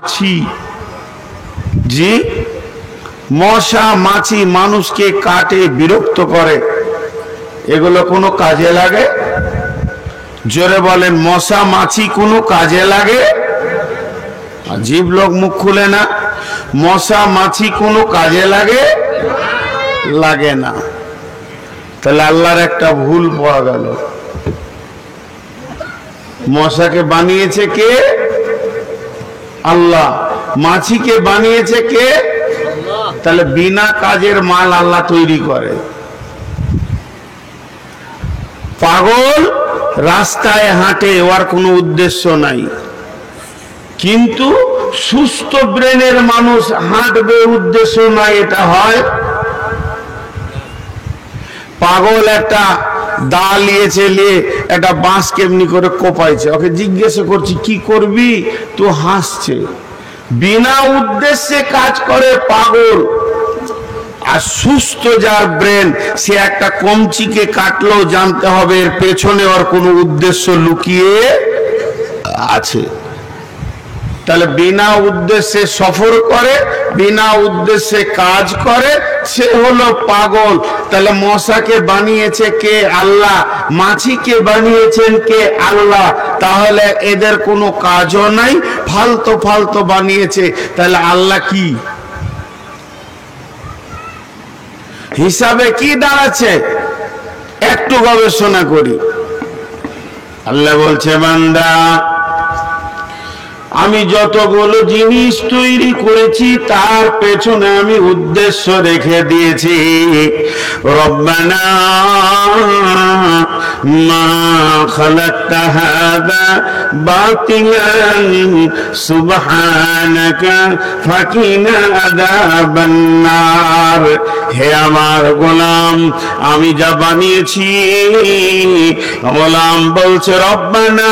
মাছি, জি, মশা মাছি মানুষকে কাটে, বিরক্ত করে, এগুলো কোনো কাজে লাগে? জোরে বলেন, মশা মাছি কোনো কাজে লাগে? আজীব লোক, মুখ খুলে না। মশা মাছি কোনো কাজে লাগে? লাগে না। তাহলে আল্লাহর একটা ভুল পাওয়া গেল। মশাকে বানিয়েছে কে? আল্লাহ। মাছিকে বানিয়েছে কে? তাহলে বিনা কাজের মাল আল্লাহ তৈরি করে। পাগল রাস্তায় হাঁটে, ওর কোনো উদ্দেশ্য নাই, কিন্তু সুস্থ ব্রেনের মানুষ হাঁটবে, উদ্দেশ্য নাই, এটা হয়? পাগল একটা দা লিয়েছে, নিয়ে একটা বাঁশ কেমনি করে কোপাইছে, ওকে জিজ্ঞাসা করছি কি করবি, তো হাসছে। বিনা উদ্দেশ্যে কাজ করে পাগল। আর সুস্থ যার ব্রেন, সে একটা কঞ্চিকে কাটলেও জানতে হবে এর পেছনে ওর কোনো উদ্দেশ্য লুকিয়ে আছে। তাহলে বিনা উদ্দেশ্যে সফর করে, বিনা উদ্দেশ্যে কাজ করে, সে হলো পাগল। তাহলে মশাকে বানিয়েছে কে? আল্লাহ। মাছিকে বানিয়েছেন কে? আল্লাহ। তাহলে এদের কোনো কাজও নাই, ফালতু ফালতু বানিয়েছে। তাহলে আল্লাহ কি হিসাবে কি দাঁড়াচ্ছে? একটু গবেষণা করি। আল্লাহ বলছে, বান্দা, আমি যতগুলো জিনিস তৈরি করেছি তার পেছনে আমি উদ্দেশ্য রেখে দিয়েছি। রব্বানা মা খালাকতা হাযা বাতিলান সুবহানাকা ফাকিনা আযাবান নার। হে আমার গোলাম, আমি যা বানিয়েছি, গোলাম বলছে রব্বানা,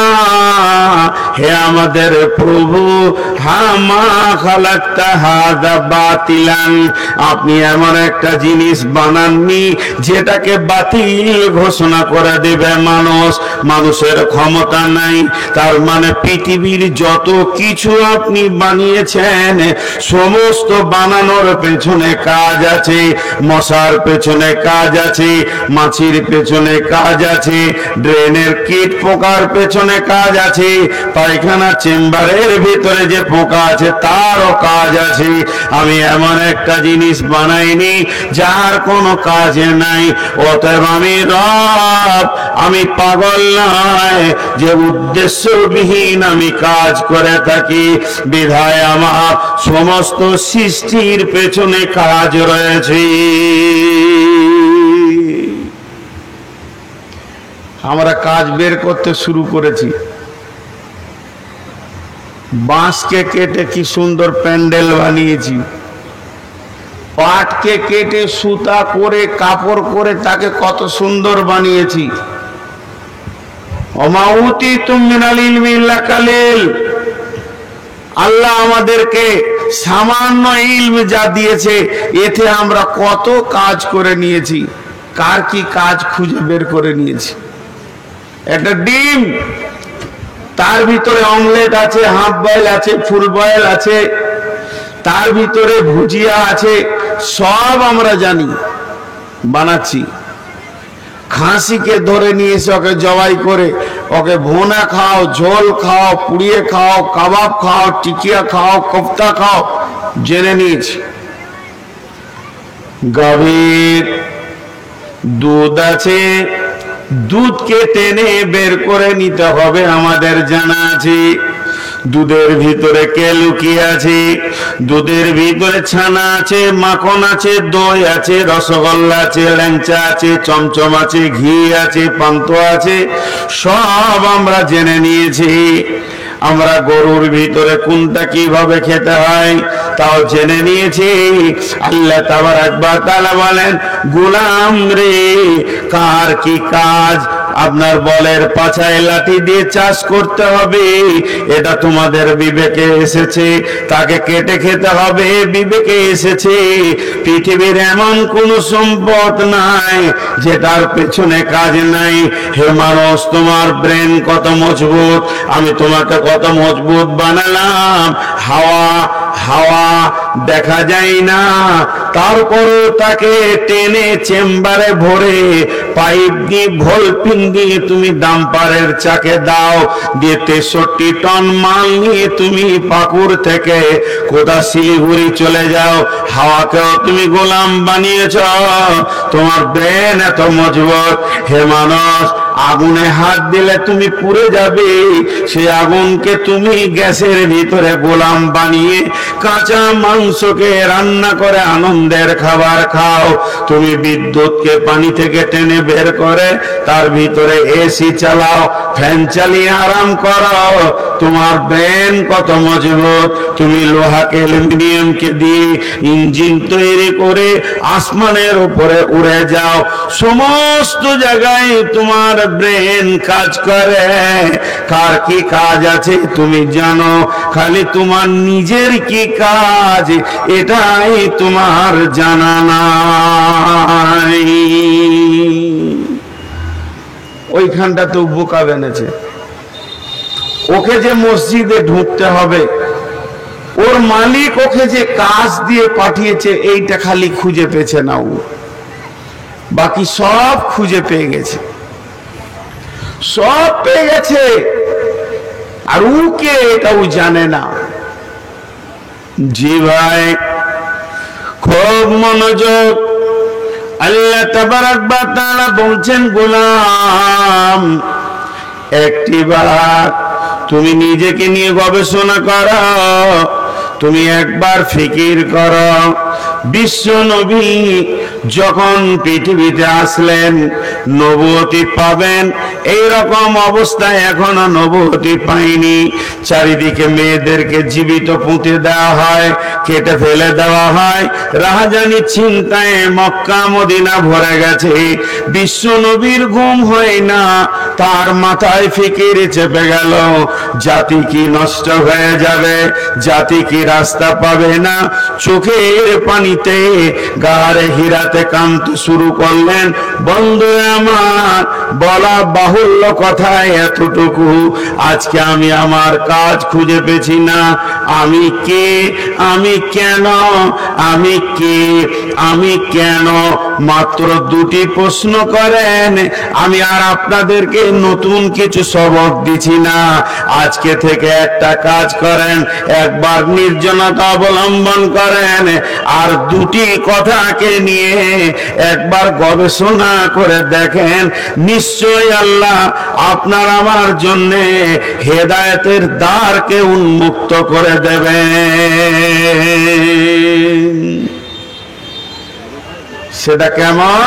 হে আমাদের প্রভু, হামা খালাকতা হাযা বাতিলান, আপনি এমন একটা জিনিস বানাননি যেটাকে বাতিল ঘোষণা করে দেবে মানুষ। মানুষের ক্ষমতা নাই। তার মানে পৃথিবীর যত কিছু আপনি বানিয়েছেন, সমস্ত বানানোর পেছনে কাজ আছে। মশার পেছনে কাজ আছে, মাছির পেছনে কাজ আছে, ড্রেনের কীট পোকার পেছনে কাজ আছে, পায়খানা চেম্বারের ভিতরে যে পোকা আছে তারও কাজ আছে। আমি এমন একটা জিনিস বানাইনি যার কোনো কাজে নাই। অতএব আমি রব, আমি পাগল নয় যে উদ্দেশ্যবিহীন আমি কাজ করে থাকি। বিধায় আমার সমস্ত সৃষ্টির পেছনে কাজ রয়েছে। আমরা কাজ বের করতে শুরু করেছি। বাঁশকে কেটে কি সুন্দর প্যান্ডেল বানিয়েছি, পাটকে কেটে সুতা করে কাপড় করে তাকে কত সুন্দর বানিয়েছি। ওমা উতিতুম মিনাল ইলমি ইল্লা কালিল। আল্লাহ আমাদেরকে সামান্য ইলম যা দিয়েছে, এতে আমরা কত কাজ করে নিয়েছি। কার কি কাজ খুঁজে বের করে নিয়েছি। একটা ডিম, তার ভিতরে অমলেট আছে, হাফ বয়েল আছে, ফুল বয়েল আছে, তার ভিতরে ভুজিয়া আছে, সব আমরা জানি, বানাচ্ছি। খাসিকে ধরে নিয়ে এসে ওকে জবাই করে ওকে ভুনা খাও, ঝোল খাও, পুড়িয়ে খাও, কাবাব খাও, টিকিয়া খাও, কোফতা খাও, জেনে নিয়েছি। গাভীর দুধ আছে, দুধকে টেনে বের করে নিতে হবে, আমাদের জানা আছে। দুধের ভিতরে কে লুকিয়ে আছে? দুধের ভিতরে ছানা আছে, মাখন আছে, দই আছে, রসগোল্লা আছে, ল্যাংচা আছে, চমচম আছে, ঘি আছে, পান্তুয়া আছে, সব আমরা জেনে নিয়েছি। আমরা গরুর ভিতরে কোনটা কিভাবে খেতে হয় তাও জেনে নিয়েছি। আল্লাহ তাবারাক ওয়া তাআলা বলেন, গোলাম রে, কার কি কাজ আপনার বলের পাছায় লাঠি দিয়ে চাষ করতে হবে, এটা তোমাদের বিবেকে এসেছে। তাকে কেটে খেতে হবে, বিবেকে এসেছে। পৃথিবীর এমন কোন সম্পদ নাই যেটার পেছনে কাজ নাই। হে মানুষ, তোমার ব্রেন কত মজবুত, আমি তোমাকে কত মজবুত বানালাম। হাওয়া হাওয়া দেখা যায় না, তারপরও তাকে টেনে চেম্বারে ভরে পাইপ দিয়ে ভলপিং দিয়ে তুমি ডাম্পারের চাকে দাও, দিয়ে 63 টন মাল নিয়ে তুমি পাকুর থেকে কোথা শিলিগুড়ি চলে যাও। হাওয়াকেও তুমি গোলাম বানিয়েছ, তোমার ব্রেন এত মজবুত। হে মানুষ, আগুনে হাত দিলে তুমি পুড়ে যাবে, সেই আগুনকে তুমি গ্যাসের ভিতরে গোলাম বানিয়ে কাঁচা মাংসকে রান্না করে আনন্দের খাবার খাও। তুমি বিদ্যুৎকে পানি থেকে টেনে বের করে তার ভিতরে এসি চালাও, ফ্যান চালিয়ে আরাম করো। তোমার ব্রেন কত মজবুত। তুমি লোহাকে অ্যালুমিনিয়ামকে দিয়ে ইঞ্জিন তৈরি করে আসমানের উপরে উড়ে যাও। সমস্ত জায়গায় তোমার ব্রেন কাজ করে। কার কি কাজ আছে তুমি জানো, খালি তোমার নিজের কি কাজ এটাই তোমার জানা নাই। ওইখানটা তো বোকা বেনেছে, ওকে যে মসজিদে ঢুকতে হবে, ওর মালিক ওকে যে কাজ দিয়ে পাঠিয়েছে এইটা খালি খুঁজে পেয়েছে না, ও বাকি সব খুঁজে পেয়ে গেছে, সব পেয়ে গেছে। আর ওকে এটা ও জানে না। জি ভাই, খুব মনোযোগ। আল্লাহ তাবারক ওয়া তাআলা বলছেন, গোলাম একটিবার তুমি নিজেকে নিয়ে গবেষণা করো, তুমি একবার ফিকির করো। বিশ্ব নবী যখন পৃথিবীতে আসলেন, নবুয়তি পাবেন এই রকম অবস্থায় এখনো নবুয়তি পাইনি। চারিদিকে মেয়েদেরকে জীবিত পুঁতে দেওয়া হয়, কেটে ফেলে দেওয়া হয়, রাহাজানি চিন্তায় মক্কা মদিনা ভরে গেছে। বিশ্ব নবীর ঘুম হয় না, তার মাথায় ফিকির চেপে গেল, জাতি কি নষ্ট হয়ে যাবে, জাতি কি রাস্তা পাবে না। চোখের পানিতে গাড়ে হীরাতে কাঁদতে শুরু করলেন। বন্ধু আমার, বলা বাহুল্য কথায় এতটুকু, আজকে আমি আমার কাজ খুঁজে পেছি না। আমি কে, আমি কেন, আমি কে, আমি কেন, মাত্র দুটি প্রশ্ন করেন। আমি আর আপনাদেরকে নতুন কিছু সবক দিচ্ছি না। আজকে থেকে একটা কাজ করেন, একবার নির্জনতা অবলম্বন করেন, আর দুটি কথাকে নিয়ে একবার গবেষণা করে দেখেন, নিশ্চয়ই আল্লাহ আপনার আমার জন্য হেদায়েতের দ্বারকে উন্মুক্ত করে দেবেন। সেটা কেমন?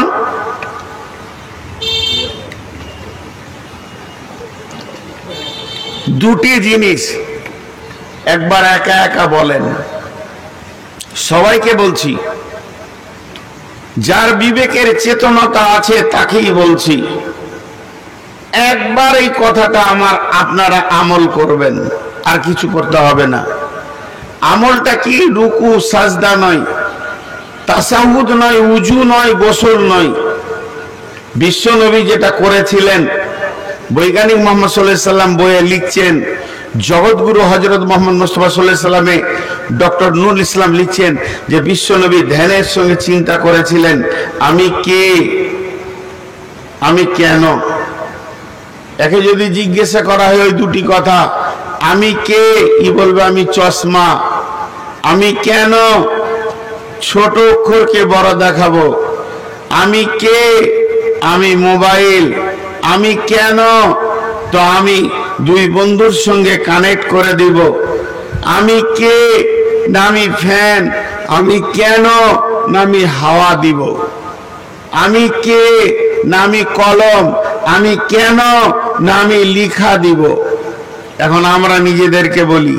দুটি জিনিস একবার একা একা বলেন, সবাইকে বলছি, যার বিবেকের চেতনতা আছে তাকেই বলছি। একবার এই কথাটা আপনারা আমল করবেন, আর কিছু করতে হবে না। আমলটা কি? রুকু সাজদা নয়, তাসাহুদ নয়, উজু নয়, গোসল নয়। বিশ্ব নবী যেটা করেছিলেন, বৈজ্ঞানিক মোহাম্মদ সাল্লাল্লাহু আলাইহি সাল্লাম বইয়ে লিখছেন, জগৎগুরু হযরত মুহাম্মদ মুস্তাফা সাল্লাল্লাহু আলাইহি সাল্লামে ডক্টর নুরুল ইসলাম লিখছেন যে বিশ্ব নবী ধ্যানের সঙ্গে চিন্তা করেছিলেন, আমি কে, আমি কেন। একে যদি জিজ্ঞাসা করা হয় ওই দুটি কথা, আমি কে, ই বলবে আমি চশমা। আমি কেন, ছোট অক্ষরকে বড় দেখাবো। আমি কে, আমি মোবাইল। আমি কেন, তো আমি দুই বন্ধুর সঙ্গে কানেক্ট করে দিব। আমি কে, না আমি ফ্যান। আমি কেন, না আমি হাওয়া দিব। আমি কে, না আমি কলম। আমি কেন, না আমি লিখা দিব। এখন আমরা নিজেদেরকে বলি,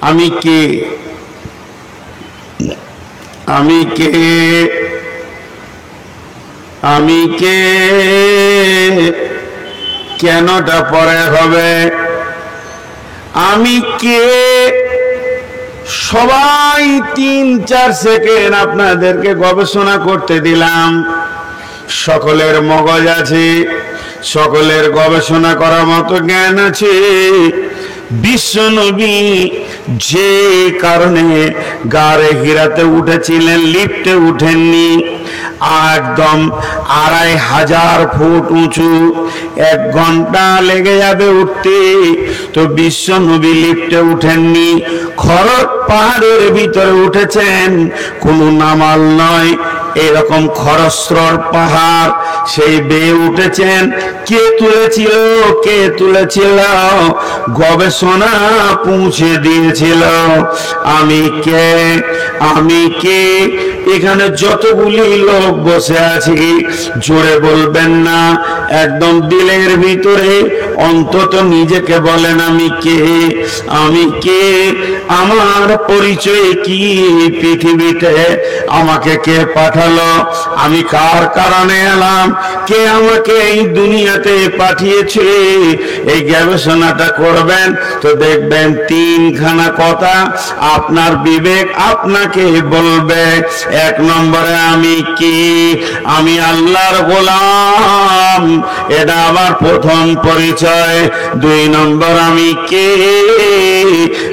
আমি কে, আমি কে, আমি কে। কেনটা পরে হবে। আমি কে সবাই 3-4 সেকেন্ড আপনাদেরকে গবেষণা করতে দিলাম। সকলের মগজ আছে, সকলের গবেষণা করার মতো জ্ঞান আছে। বিশ্বনবী যে কারণে গারে হিরাতে উঠেছিলেন, লিফটে উঠেননি, একদম 2500 ফুট উঁচু, 1 ঘন্টা লেগে যাবে উঠতে, তো বিশ্বনবী লিফটে উঠেননি, খরক পাহাড়ের ভিতরে উঠেছেন, কোনো নামাল নয়, এরকম খরস্রোর পাহাড়, সেই বেয়ে উঠেছেন। কে তুলেছিল? কে তুলেছিল? গবেষণা পৌঁছে দিয়েছিল। আমি কে? আমি কে? এখানে যতগুলি লোক বসে আছি, জোরে বলবেন না, একদম দিলের ভিতরে অন্তত নিজেকে বলেন আমি কে? আমি কে? আমার পরিচয় কি? পৃথিবীতে আমাকে কে পাঠালো? আমি কার কারণে এলাম? কে আমাকে এই দুনিয়াতে পাঠিয়েছে? এই গবেষণাটা করবেন তো দেখবেন 3খানা কথা আপনার বিবেক আপনাকে বলবে। 1 নম্বরে আমি কি? আমি আল্লাহর গোলাম, এটা আমার প্রথম পরিচয়। 2 নম্বর আমি কে?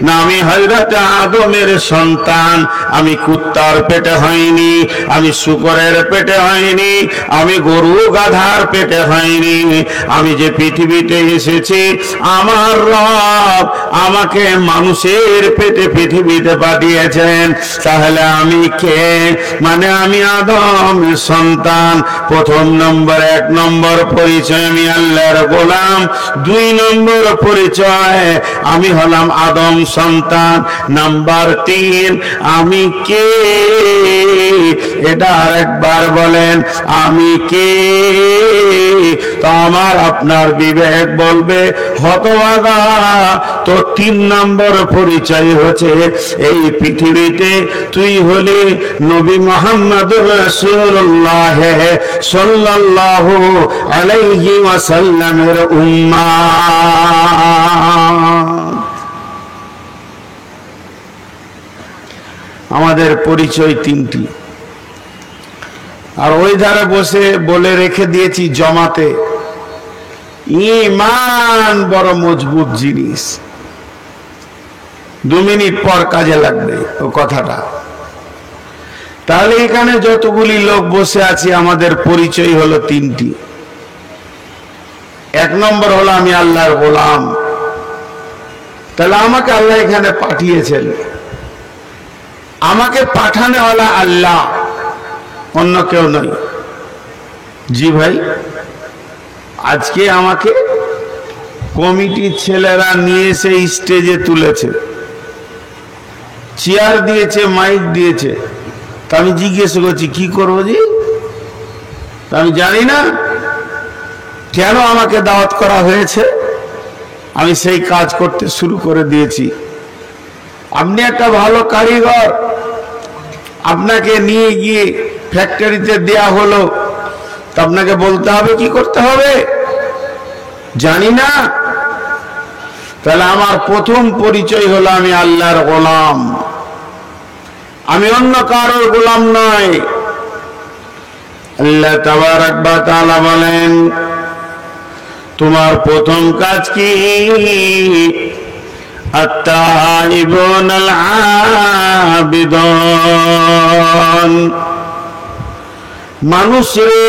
না আমি হযরত আদমের সন্তান, আমি কুত্তার পেটে হয়নি, আমি শূকরের পেটে হয়নি, আমি গরু গাধার পেটে হয়নি, আমি যে পৃথিবীতে এসেছি আমার রব আমাকে মানুষের পেটে পৃথিবীতে পাঠিয়েছেন। তাহলে আমি কে? মানে আমি আদমের সন্তান। প্রথম নম্বর, 1 নম্বর পরিচয় আমি আল্লাহর গোলাম। 2 নম্বর পরিচয় আমি হলাম আদম সন্তান। নাম্বার 3 আমি কে? এটা আরেকবার বলেন, আমি কে? তো আমার আপনার বিবেক বলবে হতভাগা, তো 3 নম্বর পরিচয় হচ্ছে এই পৃথিবীতে তুই হলি নবী মুহাম্মদুর রাসূলুল্লাহ সাল্লাল্লাহু আলাইহি ওয়াসাল্লামের উম্মাহ। আমাদের পরিচয় 3টি, আর ওই ধারে বসে বলে রেখে দিয়েছি জমাতে, ঈমান বড় মজবুত জিনিস। 2 মিনিট পর কাজে লাগবে ও কথাটা। তাহলে এখানে যতগুলি লোক বসে আছি আমাদের পরিচয় হলো 3টি। 1 নম্বর হলো আমি আল্লাহর গোলাম। তাহলে আমাকে আল্লাহ এখানে পাঠিয়েছেন, আমাকে পাঠানো হলো আল্লাহ, অন্য কেউ নয়। জি ভাই, আজকে আমাকে কমিটির ছেলেরা নিয়ে এসে স্টেজে তুলেছে, চেয়ার দিয়েছে, মাইক দিয়েছে। তা আমি জিজ্ঞেস করছি কি করবো জি? তা আমি জানি না কেন আমাকে দাওয়াত করা হয়েছে, আমি সেই কাজ করতে শুরু করে দিয়েছি। আপনি একটা ভালো কারিগর, আপনাকে নিয়ে গিয়ে ফ্যাক্টরিতে দেয়া হলো, তো আপনাকে বলতে হবে কি করতে হবে? জানি না। তাহলে আমার প্রথম পরিচয় হলো আমি আল্লাহর গোলাম, আমি অন্য কারোর গোলাম নয়। আল্লাহ তাবারক ওয়া তাআলা বলেন তোমার প্রথম কাজ কি? আত-তাইবুন আল-আবিদুন। মানুষ রে,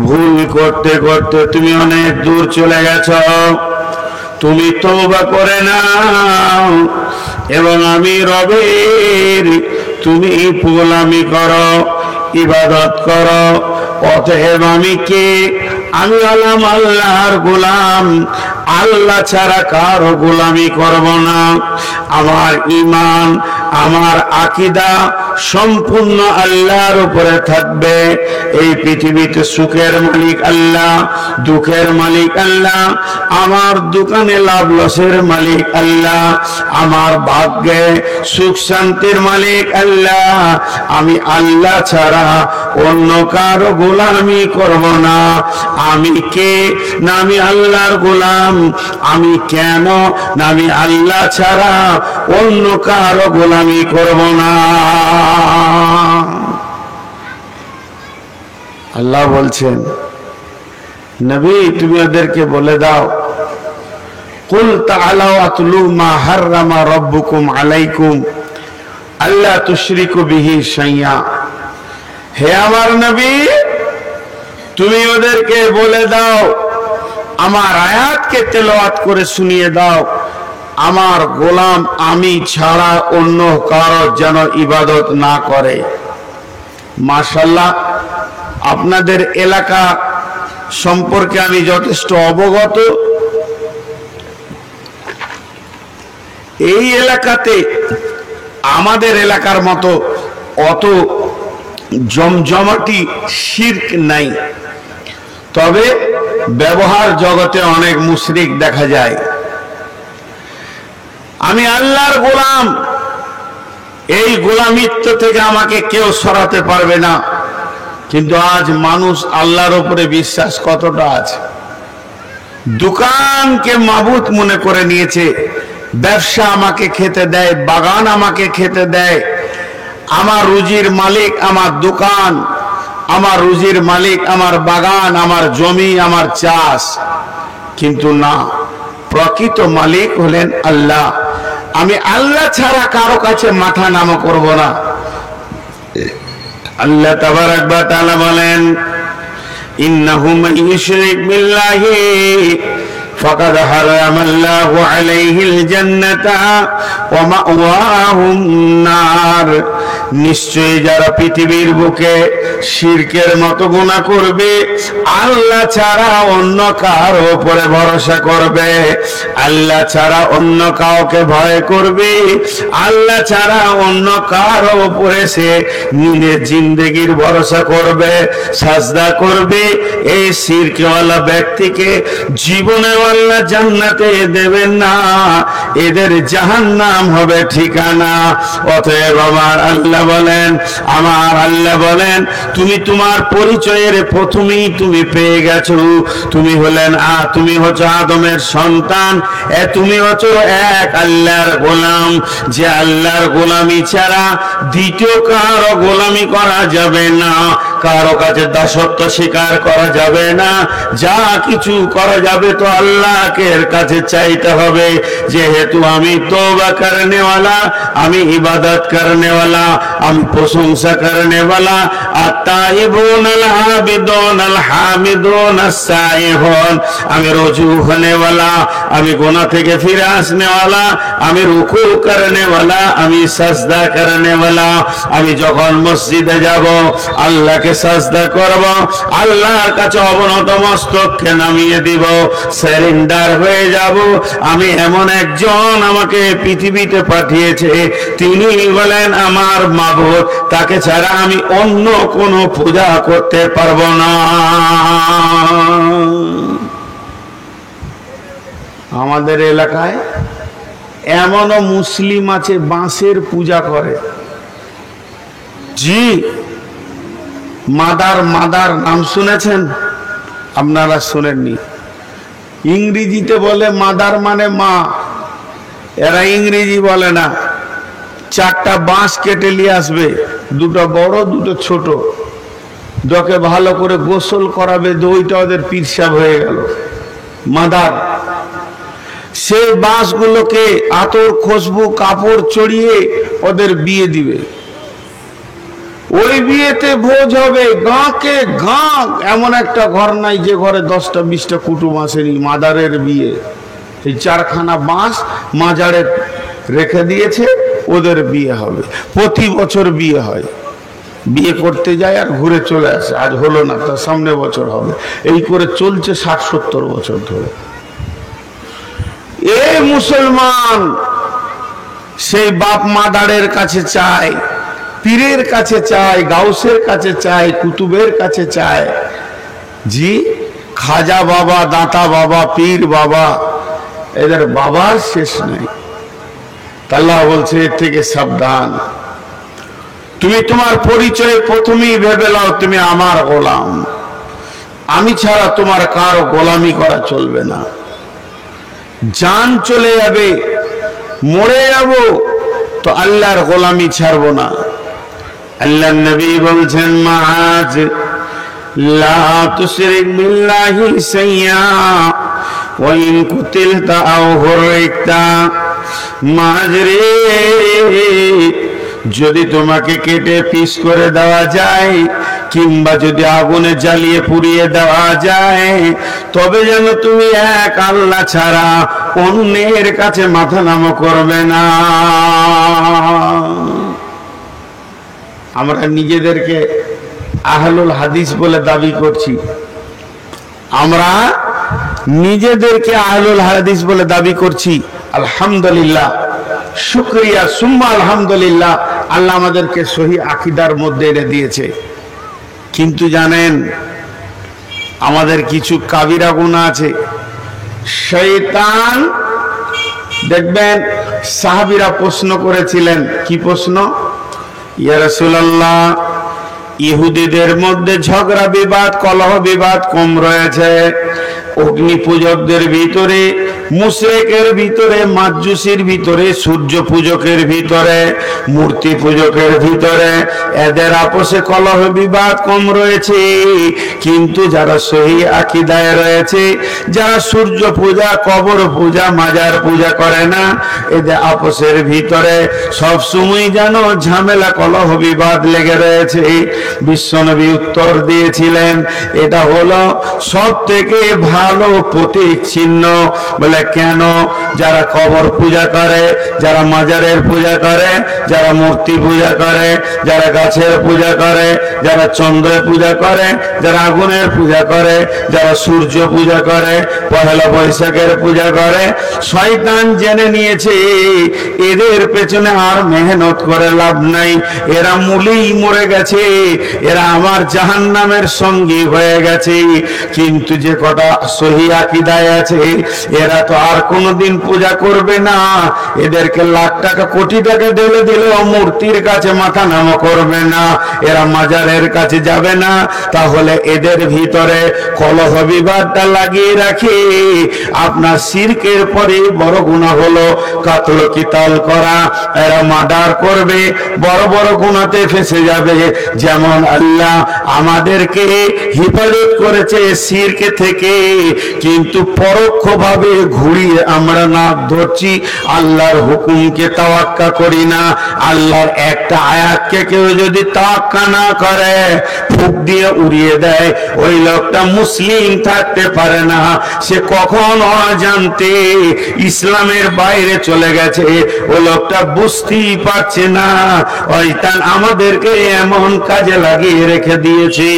ভুল করতে করতে তুমি অনেক দূর চলে গেছ, তুমি তওবা করে নাও এবং আমি রবের তুমি গোলামি করো, ইবাদত করো। অতএব আমি কে? আমি হলাম আল্লাহর গোলাম, আল্লাহ ছাড়া কারো গোলামি করব না। আমার ঈমান, আমার আকীদা সম্পূর্ণ আল্লাহর উপরে থাকবে। এই পৃথিবীতে সুখের মালিক আল্লাহ, দুঃখের মালিক আল্লাহ, আমার দোকানে লাভ লসের মালিক আল্লাহ, আমার ভাগ্যে সুখ শান্তির মালিক আল্লাহ। আমি আল্লাহ ছাড়া অন্য কারো গোলামি করব না। আমি কে? না আমি আল্লাহর গোলাম। আমি কেন? না আমি আল্লাহ ছাড়া অন্য কারো গোলামি করব না। আল্লাহ বলছেন, নবী তুমি ওদেরকে বলে দাও, কুল তাআলাউ আতলু মা হাররামা রাব্বুকুম আলাইকুম আল্লা তুশরিকু বিহি শাইয়া। হে আমার নবী, তুমি ওদেরকে বলে দাও, আমার আয়াতকে তেলাওয়াত করে শুনিয়ে দাও, আমার গোলাম আমি ছাড়া অন্য কারো যেন ইবাদত না করে। মাশাআল্লাহ, আপনাদের এলাকা সম্পর্কে আমি যথেষ্ট অবগত। এই এলাকাতে আমাদের এলাকার মতো অত জমজমাটি শিরক নাই, তবে ব্যবহার জগতে অনেক মুশরিক দেখা যায়। আমি আল্লাহর গোলাম, এই গোলামিত্ব থেকে আমাকে কেউ সরাতে পারবে না। কিন্তু আজ মানুষ আল্লাহর উপরে বিশ্বাস কতটা আছে? দোকানকে মাবুদ মনে করে নিয়েছে। ব্যবসা আমাকে খেতে দেয়, বাগান আমাকে খেতে দেয়, আমার রুজির মালিক আমার দোকান, আমার রুজির মালিক আমার বাগান, আমার জমি, আমার চাষ। কিন্তু না, প্রকৃত মালিক হলেন আল্লাহ। আমি আল্লাহ ছাড়া কারো কাছে মাথা নামা করব না। আল্লাহ তাবারাক ওয়া তাআলা বলেন, ইন্নাহু মান ইউশরিক বিল্লাহি ফাকাদ হারামাল্লাহু আলাইহিল জান্নাতা ওয়া মাওয়াহুন নার। নিশ্চয়ই যারা পৃথিবীর বুকে শিরকের মতো গুনাহ করবে, আল্লাহ ছাড়া অন্য কারো উপরে ভরসা করবে, আল্লাহ ছাড়া অন্য কাউকে ভয় করবে, আল্লাহ ছাড়া অন্য কারো উপরে সে নিজের জিন্দেগির ভরসা করবে, সাজদা করবে, এই শিরকওয়ালা ব্যক্তিকে জীবনে আল্লাহ জান্নাতে দেবেন না, এদের জাহান্নাম হবে ঠিকানা। অতএব আমার আল্লাহ বলেন, আমার আল্লাহ বলেন, তুমি তোমার পরিচয়ের প্রথমেই তুমি পেয়ে গেছো। তুমি হলেন তুমি হচ্ছ আদমের সন্তান, তুমি হচ্ছ এক আল্লাহর গোলাম। যে আল্লাহর গোলামি ছাড়া দ্বিতীয় কারো গোলামি করা যাবে না, কারো কাছে দাসত্ব স্বীকার করা যাবে না। যা কিছু করা যাবে তো আল্লাহকে কাছে চাইতে হবে। যেহেতু আমি তওবা করনে वाला, আমি ইবাদত করনে वाला, আমি প্রশংসা করনে वाला। আত-তাইবুন আল-আবিদুন আল-হামিদুন আস-সাইহুন, আমি রুজু होने वाला, আমি গুনাহ থেকে ফিরে আসনে वाला, আমি রুকু করনে वाला, আমি সাজদা করনে वाला। আমি যখন মসজিদে যাব আল্লাহকে সাজদা করব, আল্লাহর কাছে অবনত মস্তককে নামিয়ে দিব, সারেন্ডার হয়ে যাব। আমি এমন একজন আমাকে পৃথিবীতে পাঠিয়েছে, তিনি বলেন আমার মাবুদ, তাকে ছাড়া আমি অন্য কোনো পূজা করতে পারবো না। আমাদের এলাকায় এমনও মুসলিম আছে বাঁশের পূজা করে। জি, মাদার নাম শুনেছেন? আপনারা শুনেননি? ইংরেজিতে বলে মাদার মানে মা, এরা ইংরেজি বলে না। চারটা বাঁশ কেটে নিয়ে আসবে, দুটো বড় দুটো ছোট, যাকে ভালো করে গোসল করাবে, দইটা ওদের পিরসাব হয়ে গেল। মাদার সেই বাঁশগুলোকে আতর খুশবু কাপড় চড়িয়ে ওদের বিয়ে দিবে। ওই বিয়েতে ভোজ হবে, গাঁকে গাঁ। এমন একটা ঘর নাই যে ঘরে 10টা 20টা কুটুম আসেনি। মাদারের বিয়ে, এই চারখানা বাঁশ মাজারে রেখে দিয়েছে, ওদের বিয়ে হবে। প্রতি বছর বিয়ে হয়, বিয়ে করতে যায় আর ঘুরে চলে আসে। আজ হলো না, তার সামনে বছর হবে। এই করে চলছে 60-70 বছর ধরে। মুসলমান সেই বাপ মাদারের কাছে চায়, পীরের কাছে চায়, গাউসের কাছে চায়, কুতুবের কাছে চায়। জি, খাজা বাবা, দাতা বাবা, পীর বাবা, এদের বাবার শেষ নেই। আল্লাহ বলছে এর থেকে সাবধান। তুমি তোমার পরিচয় প্রথমেই ভেবে নাও তুমি আমার গোলাম, আমি ছাড়া তোমার কারো গোলামি করা চলবে না। জান চলে যাবে, মরে যাব, তো আল্লাহর গোলামি ছাড়বো না। আল্লাহ নবী বলছেন মাআজ লা তুশরিক বিল্লাহি শাইয়া ওয়া ইন কুতিলতা আও হুরিকতা। মাআজ রে, যদি তোমাকে কেটে পিস করে দেওয়া যায় কিংবা যদি আগুনে জ্বালিয়ে পুড়িয়ে দেওয়া যায়, তবে যেন তুমি এক আল্লাহ ছাড়া অন্যের কাছে মাথা নত করবে না। আমরা নিজেদেরকে আহলুল হাদিস বলে দাবি করছি, আমরা নিজেদেরকে আহলুল হাদিস বলে দাবি করছি। আলহামদুলিল্লাহ, শুকরিয়া সুম্মা আলহামদুলিল্লাহ, আল্লাহ আমাদেরকে সহি আকীদার মধ্যে এনে দিয়েছে। কিন্তু জানেন আমাদের কিছু কাবিরা গুনাহ আছে। শয়তান, দেখবেন সাহাবীরা প্রশ্ন করেছিলেন, কি প্রশ্ন? ইয়া রাসূলুল্লাহ, ইহুদিদের মধ্যে ঝগড়া বিবাদ, কলহ বিবাদ কম রয়েছে, অগ্নি পূজকদের ভিতরে, মুশরিকের ভিতরে, মাজুসির ভিতরে, সূর্য পূজকের ভিতরে, মূর্তি পূজকের ভিতরে এদের আপোষে কলহ বিবাদ কম রয়েছে, কিন্তু যারা সহি আকীদায় রয়েছে, যারা সূর্য পূজা, কবর পূজা, মাজার পূজা করে না, এদের আপোষের ভিতরে সব সময় যেন ঝামেলা, কলহ বিবাদ লেগে রয়েছে। বিশ্বনবী উত্তর দিয়েছিলেন, এটা হলো সব থেকে ভালো প্রতীক চিহ্ন। বলে কেন? যারা কবর পূজা করে, যারা মাজারের পূজা করে, যারা মূর্তি পূজা করে, যারা গাছের পূজা করে, যারা চন্দ্রের পূজা করে, যারা আগুনের পূজা করে, যারা সূর্য পূজা করে, পহেলা বৈশাখের পূজা করে, শয়তান জেনে নিয়েছে এদের পেছনে আর মেহনত করে লাভ নাই, এরা মূলেই মরে গেছে, এরা আমার জাহান্নামের সঙ্গী হয়ে গেছে। কিন্তু যে কটা সহি আকীদায় আছে, এরা তো আর কোনোদিন পূজা করবে না, এদেরকে লাখ টাকা কোটি টাকা ঢেলে দিলেও মূর্তির কাছে মাথা নত করবে না, এরা মাজারের কাছে যাবে না। তাহলে এদের ভিতরে কলহ বিবাদটা লাগিয়ে রাখে। আপনার শিরকের পরে বড় গুনাহ হলো কাতল কিতাল করা, এরা মার্ডার করবে, বড় বড় গুনাহতে ফেসে যাবে। যেমন আল্লাহ আমাদেরকে হেফাজত করেছে শিরক থেকে, কিন্তু পরোক্ষভাবে ঘুরিয়ে আমরা নাক ধরছি, আল্লাহর হুকুমকে তাওয়াক্কা করি না। আল্লাহর একটা আয়াতকে কেউ যদি তাওয়াক্কা না করে, ফুক দিয়ে উড়িয়ে দেয়, ওই লোকটা মুসলিম থাকতে পারে না, সে কখন অজান্তে ইসলামের বাইরে চলে গেছে, ওই লোকটা বুঝতেই পারছে না। শয়তান আমাদেরকে এমন কাজে লাগিয়ে রেখে দিয়েছে।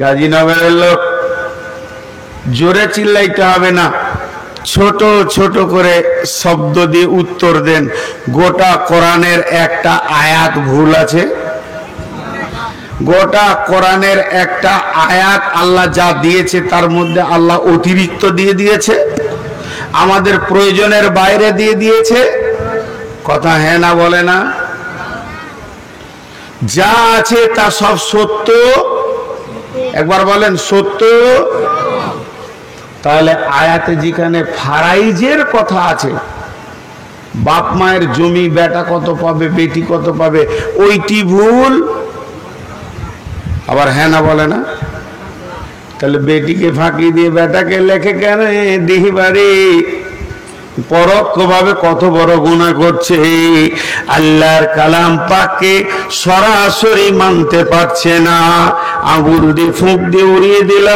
গাজীনগরের লোক, জোরে চিল্লাইতে হবে না, ছোট ছোট করে শব্দ দিয়ে উত্তর দেন। গোটা কোরআনের একটা আয়াত ভুল আছে, গোটা কোরআনের একটা আয়াত আল্লাহ যা দিয়েছে তার মধ্যে আল্লাহ অতিরিক্ত দিয়ে দিয়েছে, আমাদের প্রয়োজনের বাইরে দিয়ে দিয়েছে। কথা হ্যাঁ না বলে না? যা আছে তা সব সত্য, একবার বলেন সত্য। তাহলে আয়াতে যেখানে ফারাইজের কথা আছে, বাপ মায়ের জমি বেটা কত পাবে, বেটি কত পাবে, ওইটি ভুল। আবার হ্যাঁ না বলে না? তাহলে বেটিকে ফাঁকি দিয়ে বেটাকে লেখে কেন দিহি বাড়ি? পরোক্ষভাবে কত বড় গুনাহ করছে, আল্লাহর কালাম পাককে সরাসরি মানতে পারছে না, আগুন দিয়ে ফুঁক দিয়ে উড়িয়ে দিল।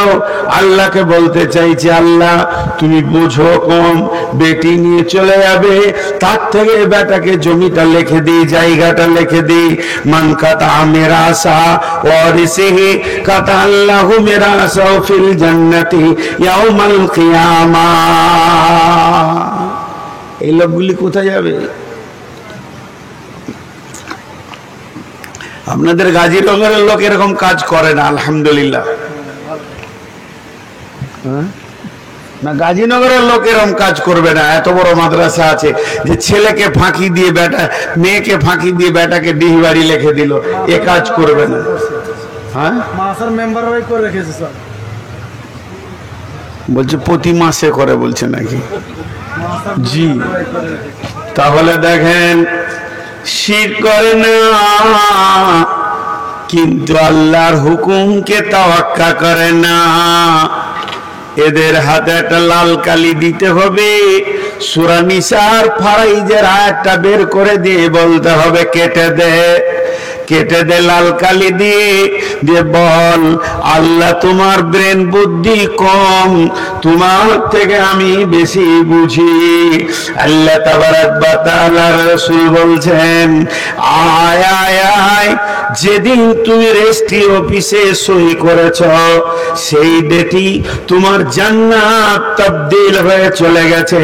আল্লাহকে বলতে চাইছে, আল্লাহ তুমি বোঝো কম, বেটি নিয়ে চলে যাবে, তার থেকে বেটাকে জমিটা লিখে দিই, জায়গাটা লিখে দিই। মান কাতা মিরাসা ওয়ারিসিহি কাতা আল্লাহু মিরাসাহু ফিল জান্নাতি ইয়াউমাল কিয়ামাহ। এই লোকগুলি কোথায় যাবে? আপনাদের গাজীনগরের লোক এরকম কাজ করে না, আলহামদুলিল্লাহ। না, গাজীনগরের লোক এরকম কাজ করবে না। এত বড় মাদ্রাসা আছে যে ছেলেকে ফাঁকি দিয়ে বেটা, মেয়েকে ফাঁকি দিয়ে বেটাকে ডিহি বাড়ি লিখে দিল, এ কাজ করবে না। হ্যাঁ, মাসার মেম্বার হয়ে করে রেখেছে স্যার, বলছে প্রতি মাসে করে, বলছে নাকি? জি, তাহলে দেখেন, শিরক করে না কিন্তু আল্লাহর হুকুমকে তাওয়াক্কা করে না। এদের হাতে একটা লাল কালি দিতে হবে, সূরা নিসার ফারাইজের আয়াতটা বের করে দিয়ে বলতে হবে, কেটে দে, কেটে দে লাল কালি দিয়ে, দিয়ে বল, আল্লাহ তোমার ব্রেন বুদ্ধি কম, তোমার থেকে আমি বেশি বুঝি। আল্লাহ তাবারাক ওয়া তাআলার রাসূল বলছেন, আয় আয় আয়, যেদিন তুমি রেজিস্ট্রি অফিসে সই করেছ সেই ডেটই তোমার জান্নাত তাবদীল হয়ে চলে গেছে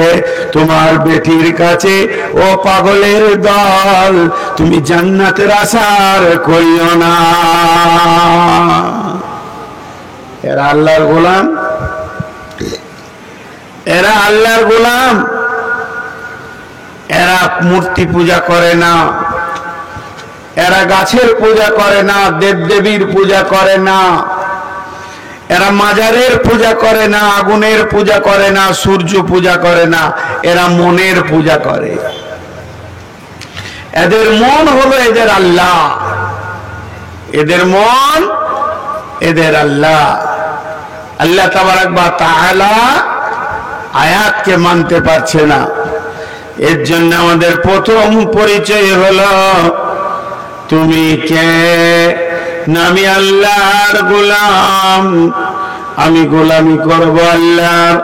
তোমার বেটির কাছে। ও পাগলের দল, তুমি জান্নাতের আশা করিও না। এরা আল্লাহর গোলাম, এরা আল্লাহর গোলাম। এরা মূর্তি পূজা করে না, এরা গাছের পূজা করে না, দেবদেবীর পূজা করে না, এরা মাজারের পূজা করে না, আগুনের পূজা করে না, সূর্য পূজা করে না, এরা মনের পূজা করে। এদের মন হলো এদের আল্লাহ, এদের মন এদের আল্লাহ। আল্লাহ তাবারাক ওয়া তাআলা আয়াতকে মানতে পারছে না। এর জন্য আমাদের প্রথম পরিচয় হলো, তুমি কে? আমি আল্লাহর গোলাম, আমি গোলামি করব আল্লাহর।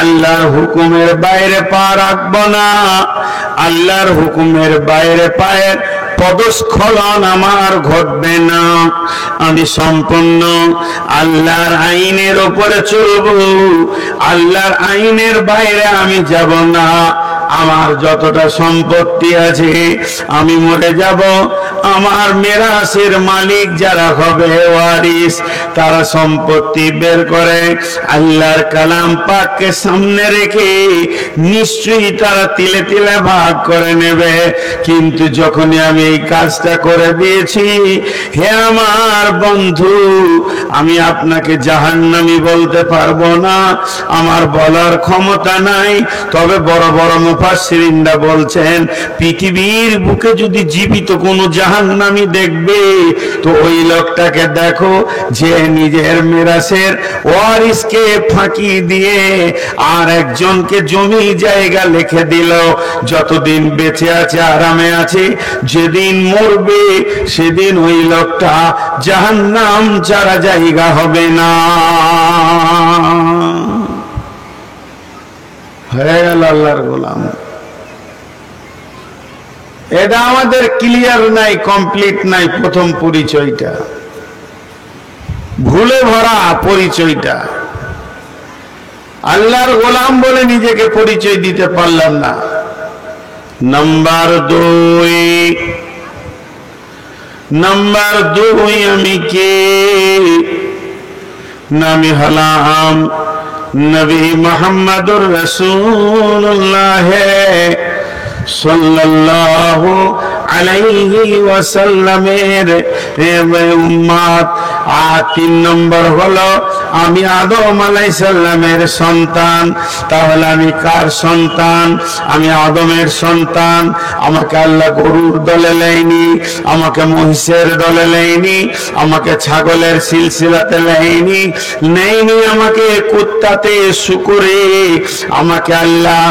আল্লাহর হুকুমের বাইরে পা রাখবো না, আল্লাহর হুকুমের বাইরে পায়ের পদস্খলন আমার ঘটবে না। আমি সম্পূর্ণ আল্লাহর আইনের উপরে চলব, আল্লাহর আইনের বাইরে আমি যাব না। আমার যতটা সম্পত্তি আছে, আমি মরে যাব, আমার মিরাসের মালিক যারা হবে ওয়ারিস, তারা সম্পত্তি বের করে আল্লাহর কালাম পাককে সামনে রেখে নিশ্চয়ই তারা তিলে তিলে ভাগ করে নেবে। কিন্তু যখনই আমি এই কাজটা করে দিয়েছি, হে আমার বন্ধু, আমি আপনাকে জাহান্নামী বলতে পারবো না, আমার বলার ক্ষমতা নাই। তবে বড় বড় মুফাসসিরিনরা বলছেন, পৃথিবীর বুকে যদি জীবিত কোনো জাহান্নামী দেখবে, তো ওই লোকটাকে দেখো যে নিজের মিরাসের ওয়ারিসকে ফাঁকি দিয়ে আর একজনকে জমি জায়গা লিখে দিল। যতদিন বেঁচে আছে আরামে আছে, যেদিন মরবে সেদিন ওই লোকটা জাহান্নাম ছাড়া জায়গা হবে না। হয়ে গেল আল্লাহর গোলাম। এটা আমাদের ক্লিয়ার নাই, কমপ্লিট নাই। প্রথম পরিচয়টা ভুলে ভরা, পরিচয়টা আল্লাহর গোলাম বলে নিজেকে পরিচয় দিতে পারলাম না। নাম্বার দুই, আমি কে? নামি হলাম নবী মুহাম্মদুর রাসূলুল্লাহ সাল্লাল্লাহু আলাইহি ওয়াসাল্লামের উম্মত। আর 3 নম্বর হলো আমি আদম আলাইহিস সালামের সন্তান। তাহলে আমি কার সন্তান? আমি আদমের সন্তান। আমাকে আল্লাহ গরুর দলে নেয়নি, আমাকে মহিষের দলে নেয়নি, আমাকে ছাগলের সিলসিলাতে নেয়নি, আমাকে কুত্তাতে শুকুরে, আমাকে আল্লাহ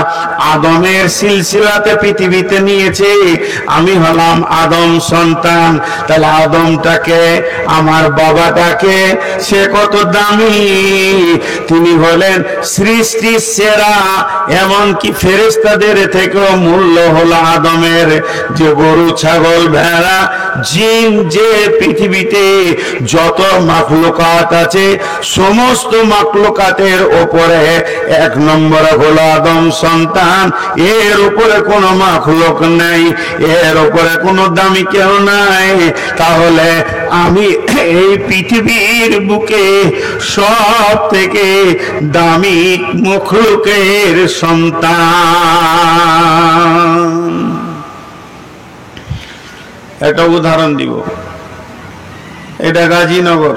আদমের সিলসিলাতে পৃথিবীতে নিয়েছে। আমি হলাম আদম সন্তান। তাহলে আদমটাকে, আমার বাবাটাকে, সে কত দামি! তিনি হলেন সৃষ্টির সেরা। এমনকি ফেরেশতাদের থেকেও মূল্য হলো আদমের। যে গরু, ছাগল, ভেড়া, জিন, যে পৃথিবীতে যত মাখলুকাত আছে সমস্ত মাখলুকাতের উপরে 1 নম্বর হলো আদম সন্তান। এর উপরে কোনো মাখলুক নাই, এর উপরে কোনো দামি কেউ নাই। তাহলে আমি এই পৃথিবীর বুকে সব থেকে দামি মাখলুকের সন্তান। একটা উদাহরণ দিব। এটা গাজীনগর,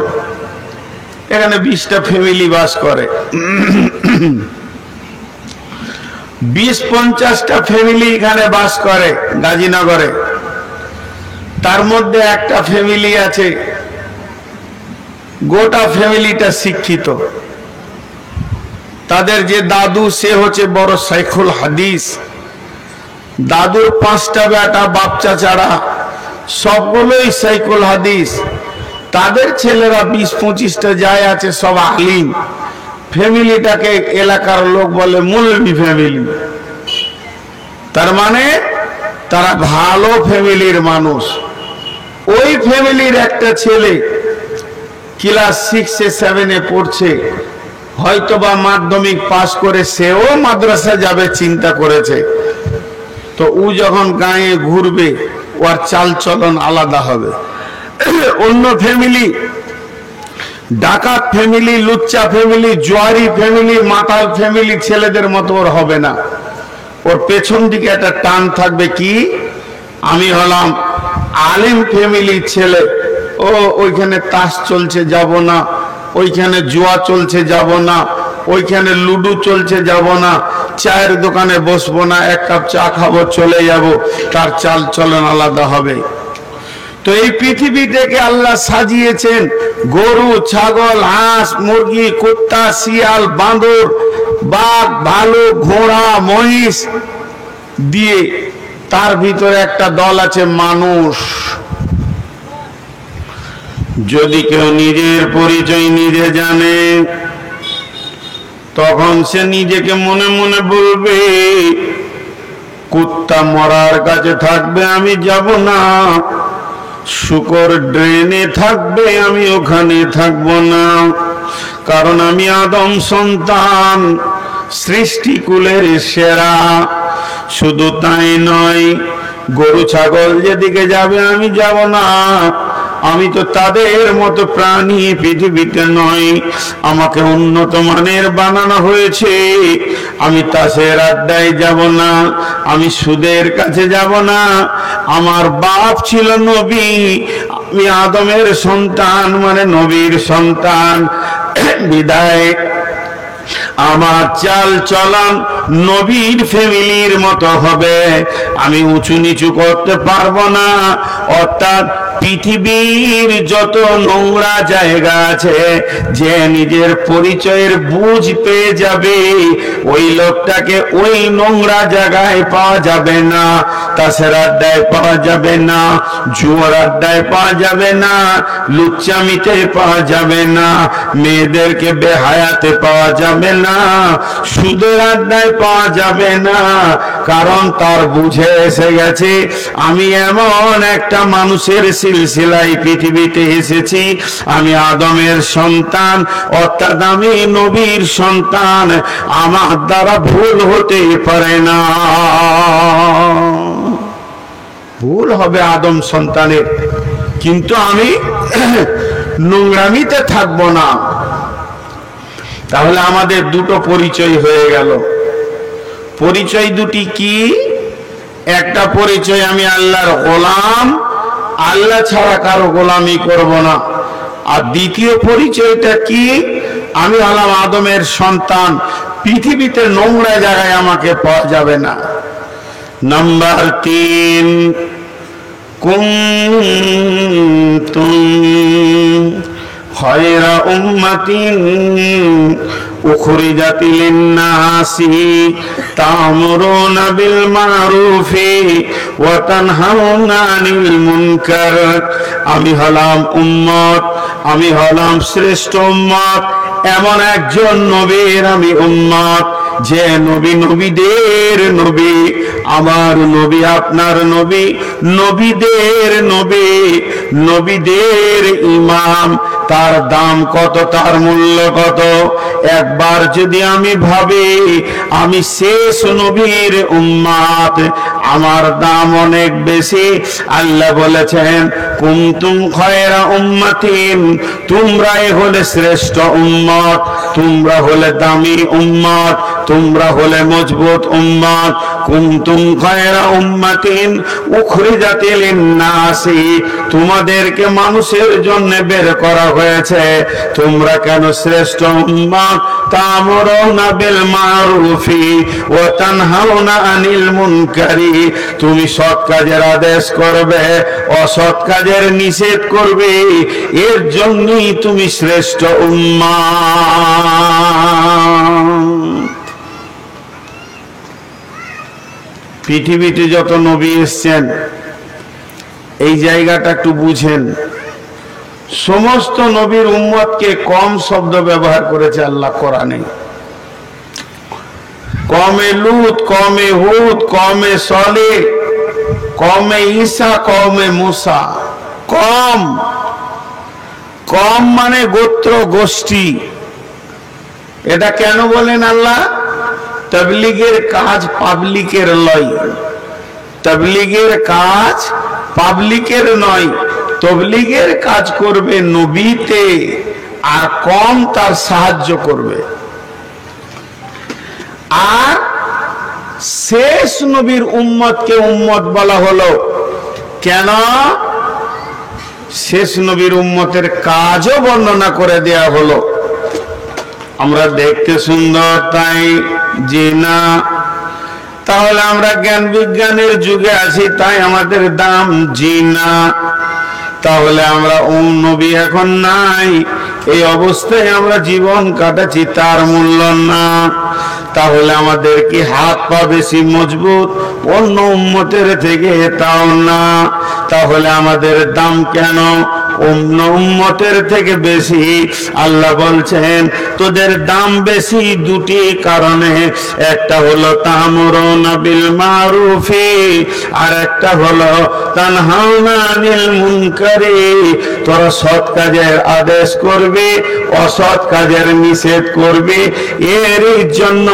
এখানে 20টা ফ্যামিলি বাস করে। 20-50টা ফ্যামিলি এখানে বাস করে গাজীনগরে। তার মধ্যে একটা ফ্যামিলি আছে, গোটা ফ্যামিলিটা শিক্ষিত। তাদের যে দাদু, সে হচ্ছে বড় শাইখুল হাদিস। দাদুর 5টা বেটা, বাচ্চা ছাড়া সবগুলোই শাইখুল হাদিস। তাদের ছেলেরা 20-25টা যায় আছে, সব আলিম। ফ্যামিলিটাকে এলাকার লোক বলে মৌলভী ফ্যামিলি। তার মানে তারা ভালো ফ্যামিলির মানুষ। ওই ফ্যামিলির একটা ছেলে ক্লাস 6-7 পড়ছে, হয়তোবা মাধ্যমিক পাস করে সেও মাদ্রাসা যাবে চিন্তা করেছে। তো ও যখন গায়ে ঘুরবে, ওর চাল চলন আলাদা হবে। অন্য ফ্যামিলি, ডাকাত ফ্যামিলি, লুচ্চা ফ্যামিলি, জোয়ারি ফ্যামিলি, মাতাল ফ্যামিলি ছেলেদের মতো ওর হবে না। ওর পেছন দিকে একটা টান থাকবে, কি আমি হলাম আলেম ফ্যামিলির ছেলে। ও ওইখানে তাস চলছে যাব না, ওইখানে জুয়া চলছে যাব না, ওইখানে লুডু চলছে যাব না, চায়ের দোকানে বসবো না, 1 কাপ চা খাবো চলে যাব। তার চাল চলন আলাদা হবে। তো এই পৃথিবীটাকে আল্লাহ সাজিয়েছেন গরু, ছাগল, হাঁস, মুরগি, কুত্তা, শিয়াল, বাঁদর, বাঘ, ভালুক, ঘোড়া, মহিষ দিয়ে। তার ভিতরে একটা দল আছে মানুষ। যদি কেউ নিজের পরিচয় নিজে জানে, তখন সে নিজেকে মনে মনে বলবে, কুত্তা মরার কাছে থাকবে, আমি যাব না। শুকর ড্রেনে থাকবে, আমি ওখানে থাকবো না। কারণ আমি আদম সন্তান, সৃষ্টিকুলের সেরা। শুধু তাই নয়, গরু ছাগল যেদিকে যাবে আমি যাব না। আমি তো তাদের মতো প্রাণী পৃথিবীতে নয়। আমাকে উন্নত মানের বানানো হয়েছে। আমি তাসের আড্ডায় যাব না, আমি সুদের কাছে যাব না। আমার বাপ ছিল নবী, আমি আদমের সন্তান, মানে নবীর সন্তান। বিদায় আমার চাল চলন নবীর ফ্যামিলির মতো হবে। আমি উঁচু নিচু করতে পারবো না। অর্থাৎ পৃথিবীর যত নোংরা জায়গা আছে, যে নিজের পরিচয়ের বুঝ পেয়ে যাবে, ওই লোকটাকে ওই নোংরা জায়গায় পাওয়া যাবে না। তাসের আড্ডায় পাওয়া যাবে না, জুয়ার আড্ডায় পাওয়া যাবে না, লুচ্চামিতে পাওয়া যাবে না, মেয়েদেরকে বেহায়াতে পাওয়া যাবে না, সুদের আড্ডায় পাওয়া যাবে না। কারণ তার বুঝে এসে গেছে, আমি এমন একটা মানুষের সিলসিলায় পৃথিবীতে এসেছি, আমি আদমের সন্তান, অর্থাৎ আমি নবীর সন্তান। আমার দ্বারা ভুল হতে পারে না। ভুল হবে আদম সন্তানের, কিন্তু আমি নোংরামিতে থাকবো না। তাহলে আমাদের দুটো পরিচয় হয়ে গেল। পরিচয় দুটি কি? একটা পরিচয়, আমি আল্লাহর গোলাম, আল্লাহ ছাড়া কারো গোলামি করব না। আর দ্বিতীয় পরিচয়টা কি? আমি হলাম আদমের সন্তান, পৃথিবীতে নোংরা জায়গায় আমাকে পাওয়া যাবে না। নাম্বার 3, কুনতুম খায়রা উম্মাতিন উখরিজাত লিন-নাসি তা'মুরুনা বিল মা'রুফি ওয়া তানহাউনা আনিল মুনকার। আমি হলাম উম্মত, আমি হলাম শ্রেষ্ঠ উম্মত, এমন একজন নবীর আমি উম্মত, যে নবী নবীদের নবী, আমার নবী আপনার নবী, নবীদের নবী, নবীদের ইমাম। তার দাম কত, তার মূল্য কত? একবার যদি আমি ভাবি আমি শেষ নবীর উম্মত, আমার দাম অনেক বেশি। আল্লাহ বলেছেন কুনতুম খায়রা উম্মাতিন, তোমরাই হলে শ্রেষ্ঠ উম্মত, তোমরা হলে দামি উম্মত, তোমরা হলে মজবুত উম্মত। কুনতুম খায়রা উম্মাতিন উখরিজাত লিন-নাসি, তোমাদেরকে মানুষের জন্য বের করা হয়েছে। তোমরা কেন শ্রেষ্ঠ উম্মত? তা'মুরুনা বিল মা'রুফি ওয়া তানহাউনা আনিল মুনকারি, তুমি সৎ কাজের আদেশ করবে, অসৎ কাজের নিষেধ করবে, এর জন্যই তুমি শ্রেষ্ঠ উম্মত। পৃথিবীতে যত নবী এসছেন, এই জায়গাটা একটু বুঝেন। সমস্ত নবীর উম্মতকে কম শব্দ ব্যবহার করেছে আল্লাহ কোরআনে। কমে লূত, কমে হুদ, কমে সালেহ, কমে ঈসা, কমে মুসা। কম, কম মানে গোত্র গোষ্ঠী। এটা কেন বলেন আল্লাহ? তাবলীগের কাজ পাবলিকের লয়, তাবলীগের কাজ পাবলিকের নয়। তাবলীগের কাজ করবে নবীতে, আর কম তার সাহায্য করবে। আর শেষ নবীর উম্মতকে উম্মত বলা হলো কেন? শেষ নবীর উম্মতের কাজও বর্ণনা করে দেয়া হলো। আমরা দেখতে সুন্দর তাই যে না, তাহলে আমরা জ্ঞান বিজ্ঞানের যুগে আছি তাই আমাদের দাম জি না। তাহলে আমরা নবী এখন নাই, এই অবস্থায় আমরা জীবন কাটাচ্ছি, তার মূল্য না। তাহলে আমাদের কি হাত পা বেশি মজবুত অন্য উম্মতের থেকে? তাও না। তাহলে আমাদের দাম কেন অন্য উম্মতের থেকে বেশি? আল্লাহ বলছেন তোদের দাম বেশি দুটি কারণে। একটা হলো তা'মুরুনা বিল মা'রুফি, আর একটা হলো তানহাউনা আনিল মুনকারি। তোরা সৎ কাজের আদেশ করবি, অসৎ কাজের নিষেধ করবি। এর জন্য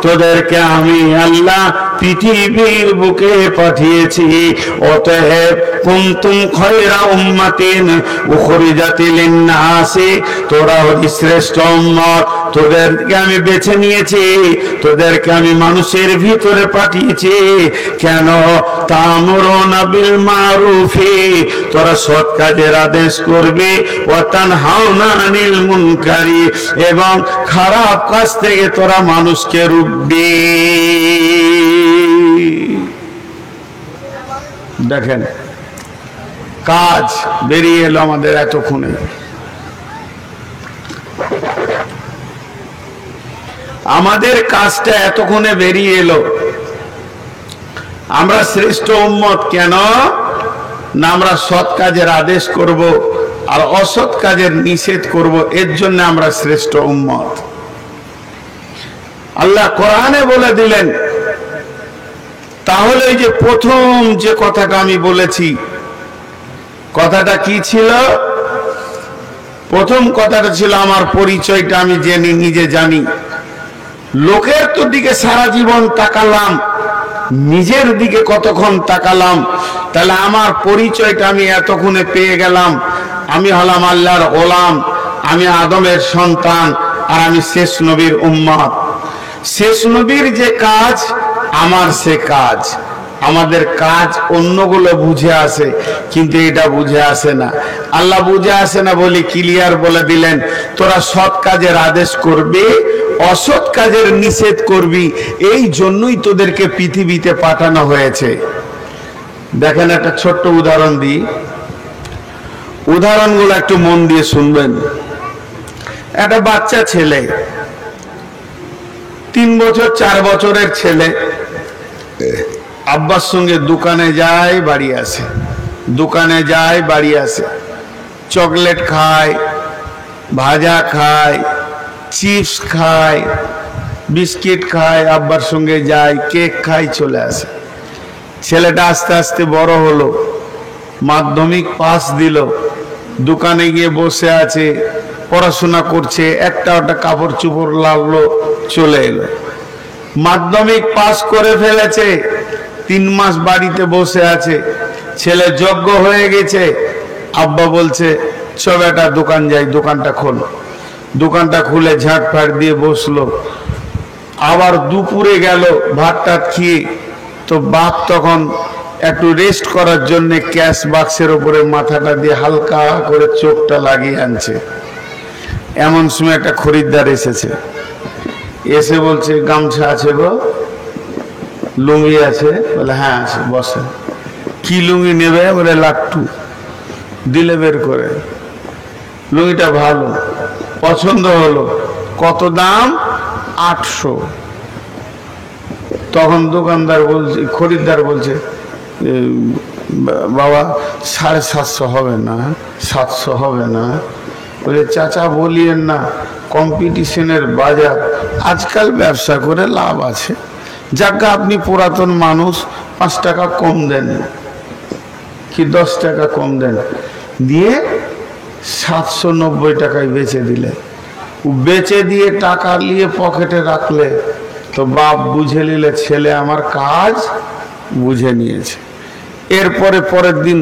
তোদেরকে আমি আল্লাহ পৃথিবীর বুকে পাঠিয়েছি। অতএব কুনতুম খায়রা উম্মাতিন উখরিজাত লিন-নাসি, তোরা হলি শ্রেষ্ঠ উম্মত, তোদেরকে আমি বেছে নিয়েছি, তোদেরকে আমি মানুষের ভিতরে পাঠিয়েছি। কেন? তা'মুরুনা বিল মা'রুফি, তোরা সৎ কাজের আদেশ করবি, ওয়া তানহাউনা আনিল মুনকারি, এবং খারাপ কাজ থেকে তোরা মানুষকে রুখবি। দেখেন কাজ বেরিয়ে এলো আমাদের এতক্ষণে। আমাদের কাজটা এতক্ষণে বেরিয়ে এলো। আমরা শ্রেষ্ঠ উম্মত কেন? না আমরা সৎ কাজের আদেশ করব আর অসৎ কাজের নিষেধ করব, এর জন্য আমরা শ্রেষ্ঠ উম্মত। আল্লাহ কোরআনে বলে দিলেন। তাহলে এই যে প্রথম যে কথাটা আমি বলেছি, কথাটা কি ছিল? প্রথম কথাটা ছিল আমার পরিচয়টা আমি নিজে জানি। লোকের তো দিকে সারা জীবন তাকালাম, নিজের দিকে কতক্ষণ তাকালাম? তাহলে আমার পরিচয়টা আমি এতক্ষণে পেয়ে গেলাম। আমি হলাম আল্লাহর গোলাম, আমি আদমের সন্তান, আর আমি শেষ নবীর উম্মত। শেষ নবীর যে কাজ আমার সে কাজ, আমাদের কাজ অন্যগুলো বুঝে আসে, কিন্তু এটা বুঝে আসে না। আল্লাহ বুঝে আসে না বলে ক্লিয়ার বলে দিলেন, তোরা সৎ কাজের আদেশ করবি, অসৎ কাজের নিষেধ করবি, এই জন্যই তোদেরকে পৃথিবীতে পাঠানো হয়েছে। দেখেন একটা ছোট্ট উদাহরণ দিই, উদাহরণগুলো একটু মন দিয়ে শুনবেন। একটা বাচ্চা ছেলে, 3 বছর 4 বছরের ছেলে, আব্বার সঙ্গে দোকানে যায় বাড়ি আসে, দোকানে যায় বাড়ি আসে, চকলেট খায়, ভাজা খায়, চিপস খায়, বিস্কিট খায়, আব্বার সঙ্গে যায়, কেক খায়, চলে আসে। ছেলেটা আস্তে আস্তে বড় হলো, মাধ্যমিক পাস দিল, দোকানে গিয়ে বসে আছে, পড়াশোনা করছে, একটা কাপড় চোপড় লাগলো, চলে এলো। মাধ্যমিক পাস করে ফেলেছে, 3 মাস বাড়িতে বসে আছে, ছেলে যোগ্য হয়ে গেছে। আব্বা বলছে চ বেটা দোকান যাই, দোকানটা খোল। দোকানটা খুলে ঝাঁটফাট দিয়ে বসলো। আবার দুপুরে গেল ভাত টাত খেয়ে, তো বাপ তখন একটু রেস্ট করার জন্য ক্যাশ বাক্সের উপরে মাথাটা দিয়ে হালকা করে চোখটা লাগিয়ে আনছে। এমন সময় একটা খরিদ্দার এসেছে, এসে বলছে গামছা আছে গো, লুঙ্গি আছে? বলে হ্যাঁ আছে, বসে। কি লুঙ্গি নেবে? বলে লাট্টু। দিলে বের করে, লুঙ্গিটা ভালো, পছন্দ হলো। কত দাম? 800। তখন দোকানদার বলছে, খরিদ্দার বলছে বাবা 750 হবে না? 700 হবে না? বলে চাচা বলিয়েন না, কম্পিটিশনের বাজার, আজকাল ব্যবসা করে লাভ আছে, যাকে আপনি পুরাতন মানুষ, 5 টাকা কম দেন কি 10 টাকা কম দেন, দিয়ে 790 টাকায় বেচে দিলে। বেচে দিয়ে টাকা নিয়ে পকেটে রাখলে, তো বাপ বুঝে নিলে ছেলে আমার কাজ বুঝে নিয়েছে। এরপরে পরের দিন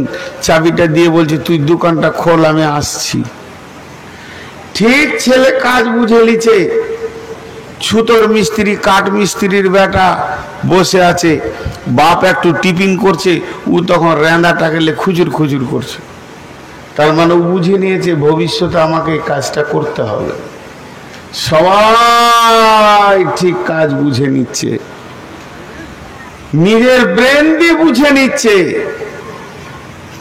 চাবিটা দিয়ে বলছে তুই দোকানটা খোল, আমি আসছি। ঠিক ছেলে কাজ বুঝে নিছে। ছুতোর মিস্ত্রি, কাঠ মিস্ত্রির বেটা বসে আছে, বাপ একটু টিফিন করছে, ও তখন রেঁদাটা গেলে খুজুর খুজুর করছে। তার মানে ও বুঝে নিয়েছে ভবিষ্যতে আমাকে এই কাজটা করতে হবে। সবাই ঠিক কাজ বুঝে নিচ্ছে, নিজের ব্রেন দিয়ে বুঝে নিচ্ছে,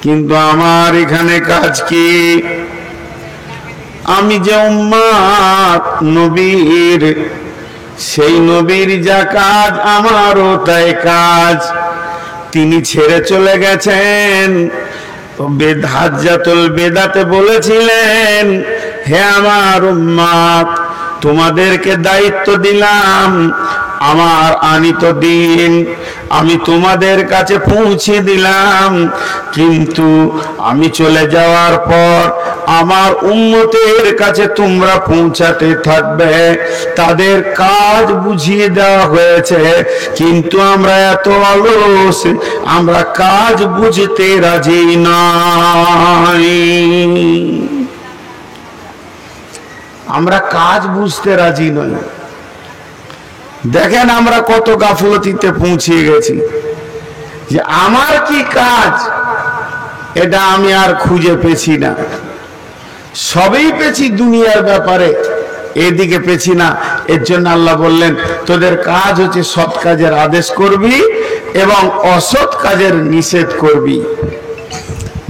কিন্তু আমার এখানে কাজ কি? আমি যে উম্মত নবীর, সেই নবীর যা কাজ আমারও তাই কাজ। তিনি ছেড়ে চলে গেছেন। হাজ্জাতুল বেদাতে বলেছিলেন, হে আমার উম্মত, তোমাদেরকে দায়িত্ব দিলাম, আমার আনিত দিন আমি তোমাদের কাছে পৌঁছে দিলাম, কিন্তু আমি চলে যাওয়ার পর আমার উম্মতের কাছে তোমরা পৌঁছাতে থাকবে। তাদের কাজ বুঝিয়ে দেওয়া হয়েছে, কিন্তু আমরা এত অলস, আমরা কাজ বুঝতে রাজি নই। আমরা কাজ বুঝতে রাজি নই। দেখেন আমরা কত গাফলতিতে পৌঁছে গেছি, যে আমার কি কাজ এটা আমি আর খুঁজে পেছি না। সবই পেছি দুনিয়ার ব্যাপারে, এদিকে পেছি না। এর জন্য আল্লাহ বললেন তোদের কাজ হচ্ছে সৎ কাজের আদেশ করবি এবং অসৎ কাজের নিষেধ করবি।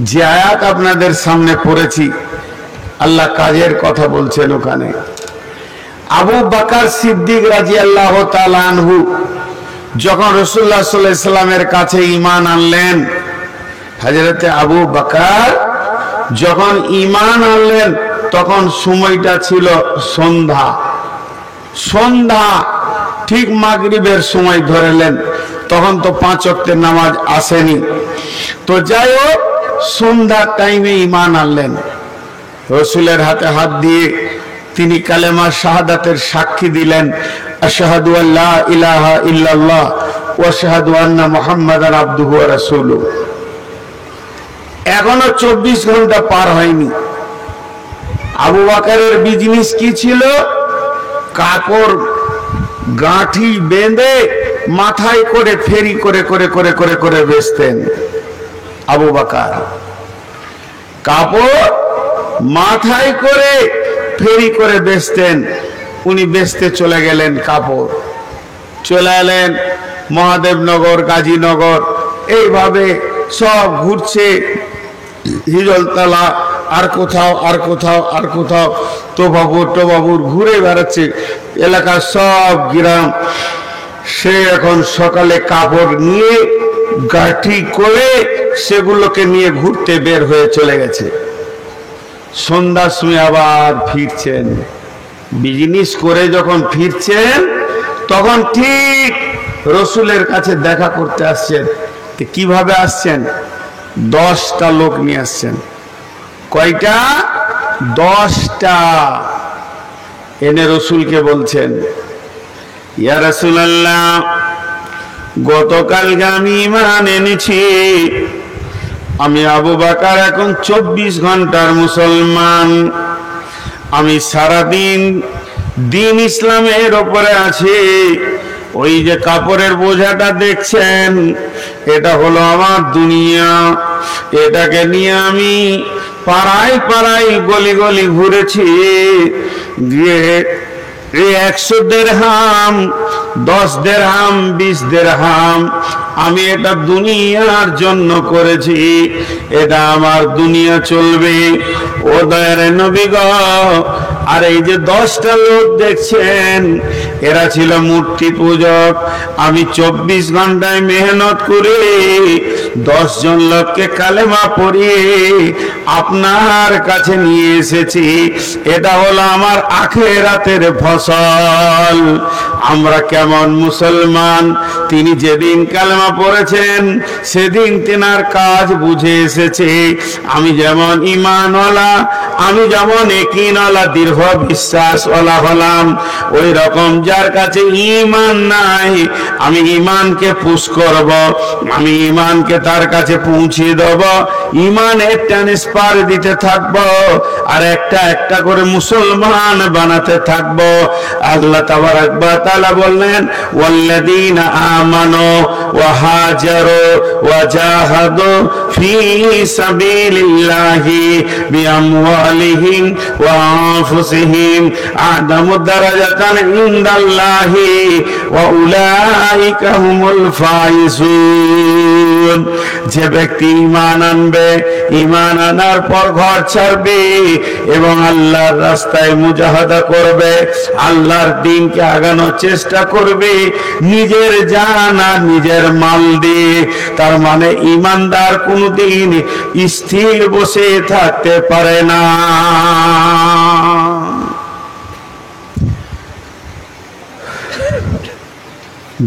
যে আয়াত আপনাদের সামনে পড়েছি, আল্লাহ কাজের কথা বলছেন ওখানে। আবু বকর সিদ্দিক রাদিয়াল্লাহু তাআলা আনহু যখন রাসূলুল্লাহ সাল্লাল্লাহু আলাইহি সাল্লামের কাছে ঈমান আনলেন, হযরতে আবু বকর যখন ঈমান আনলেন, তখন সময়টা ছিল সন্ধ্যা। সন্ধ্যা ঠিক মাগরিবের সময় ধরেলেন, তখন তো 5 ওয়াক্তের নামাজ আসেনি। তো যাই হোক, সন্ধ্যার টাইমে ঈমান আনলেন। রাসূলের হাতে হাত দিয়ে তিনি কালেমা শাহাদাতের সাক্ষী দিলেন, আশহাদু আল্লা ইলাহা ইল্লাল্লাহ ওয়া আশহাদু আন্না মুহাম্মাদান আবদুহু ওয়া রাসূলুহু। এখনো 24 ঘন্টা পার হয়নি। আবু বকরের বিজনেস কি ছিল? কাপড় গাঁঠি বেঁধে মাথায় করে ফেরি করে করে করে করে করে বেচতেন আবু বকর। কাপড় মাথায় করে ফেরি করে বেচতেন। উনি বেচতে চলে গেলেন কাপড়, চলে এলেন মহাদেবনগর, গাজীনগর, এইভাবে সব ঘুরছে, হিজলতলা, আর কোথাও আর কোথাও আর কোথাও, টোবাবুর ঘুরে বেড়াচ্ছে এলাকার সব গ্রাম। সে এখন সকালে কাপড় নিয়ে গাঠি করে সেগুলোকে নিয়ে ঘুরতে বের হয়ে চলে গেছে। সন্ধ্যার সময় আবার ফিরছেন, বিজনেস করে যখন ফিরছেন তখন ঠিক রসুলের কাছে দেখা করতে আসছেন। কিভাবে আসছেন? 10টা লোক নিয়ে আসছেন। কয়টা? 10টা। এনে রসুলকে বলছেন, ইয়া রাসূলুল্লাহ, গতকালকে আমি ঈমান এনেছি, আমি আবু বকর এখন 24 ঘন্টার মুসলমান। আমি সারাদিন দিন ইসলামের ওপরে আছি। ওই যে কাপড়ের বোঝাটা দেখছেন, এটা হলো আমার দুনিয়া। এটাকে নিয়ে আমি পাড়ায় পাড়ায় গলি গলি ঘুরেছি, গিয়ে 100 দিরহাম, 10 দিরহাম, 20 দিরহাম আমি এটা দুনিয়ার জন্য করেছি। এটা আমার দুনিয়া চলবে। ও দয়ার নবী গো, আর এই যে 10টা লোক দেখছেন, এরা ছিল মূর্তি পূজক। আমি 24 ঘন্টায় মেহনত করে 10 জন লোককে কালেমা পড়িয়ে আপনার কাছে নিয়ে এসেছি। এটা হলো আমার আখিরাতের ফসল। আমরা কেমন মুসলমান, তিনি যেদিন কালেমা পড়েছেন সেদিন তেনার কাজ বুঝে এসেছে। আমি যেমন ঈমানওয়ালা, আমি যেমন ইয়াকিনওয়ালা, দৃঢ় বিশ্বাসওয়ালা হলাম, ওই রকম যার কাছে ঈমান নাই, আমি ঈমানকে পুশ করব, আমি ঈমানকে তার কাছে পৌঁছে দেব, ঈমানের ট্রান্সফার দিতে থাকব, আর একটা একটা করে মুসলমান বানাতে থাকব। আল্লাহ তাবারাক ওয়া তাআলা বললেন, ওয়াল্লাযীনা আমানু ওয়া হাজারু ওয়া জাহাদু ফি সাবিলিল্লাহি বিআমওয়ালিহিম ওয়া আনফুসিহিম আ'যামু দারাজাতান ইনদাল্লাহি ওয়া উলাইকা হুমুল ফাইজুন। যে ব্যক্তি ঈমান আনবে, ঈমান আনার পর ঘর ছাড়বে এবং আল্লাহর রাস্তায় মুজাহাদা করবে, আল্লাহর দ্বীনকে আগানোর চেষ্টা করবে নিজের জান আর নিজের মাল দিয়ে, তার মানে ঈমানদার কোনদিন স্থির বসে থাকতে পারে না।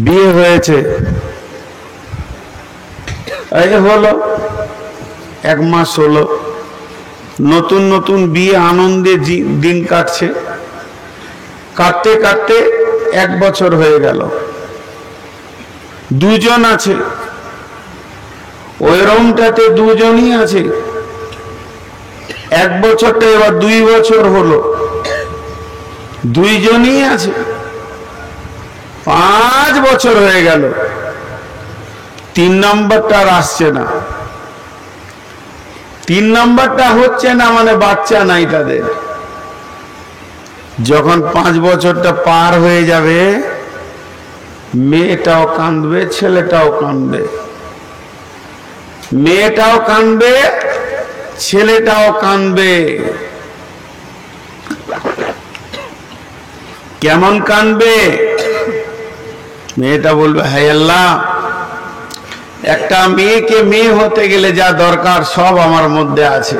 বিয়ে হয়েছে, এই হলো 1 মাস হলো, নতুন নতুন বিয়ে, আনন্দে দিন কাটছে। কাটতে কাটতে 1 বছর হয়ে গেল। 2 জন আছে, ওই রুমটাতে 2 জনই আছে। 1 বছরটা এবার 2 বছর হলো, 2 জনই আছে। 5 বছর হয়ে গেল, 3 নম্বরটা আর আসছে না। 3 নম্বরটা হচ্ছে না, মানে বাচ্চা নাই তাদের। যখন 5 বছরটা পার হয়ে যাবে, মেয়েটাও কাঁদবে, ছেলেটাও কাঁদবে, মেয়েটাও কাঁদবে, ছেলেটাও কাঁদবে। কেমন কাঁদবে? মেয়েটা বলবে, হায় আল্লাহ, একটা মেয়েকে মেয়ে হতে গেলে যা দরকার সব আমার মধ্যে আছে।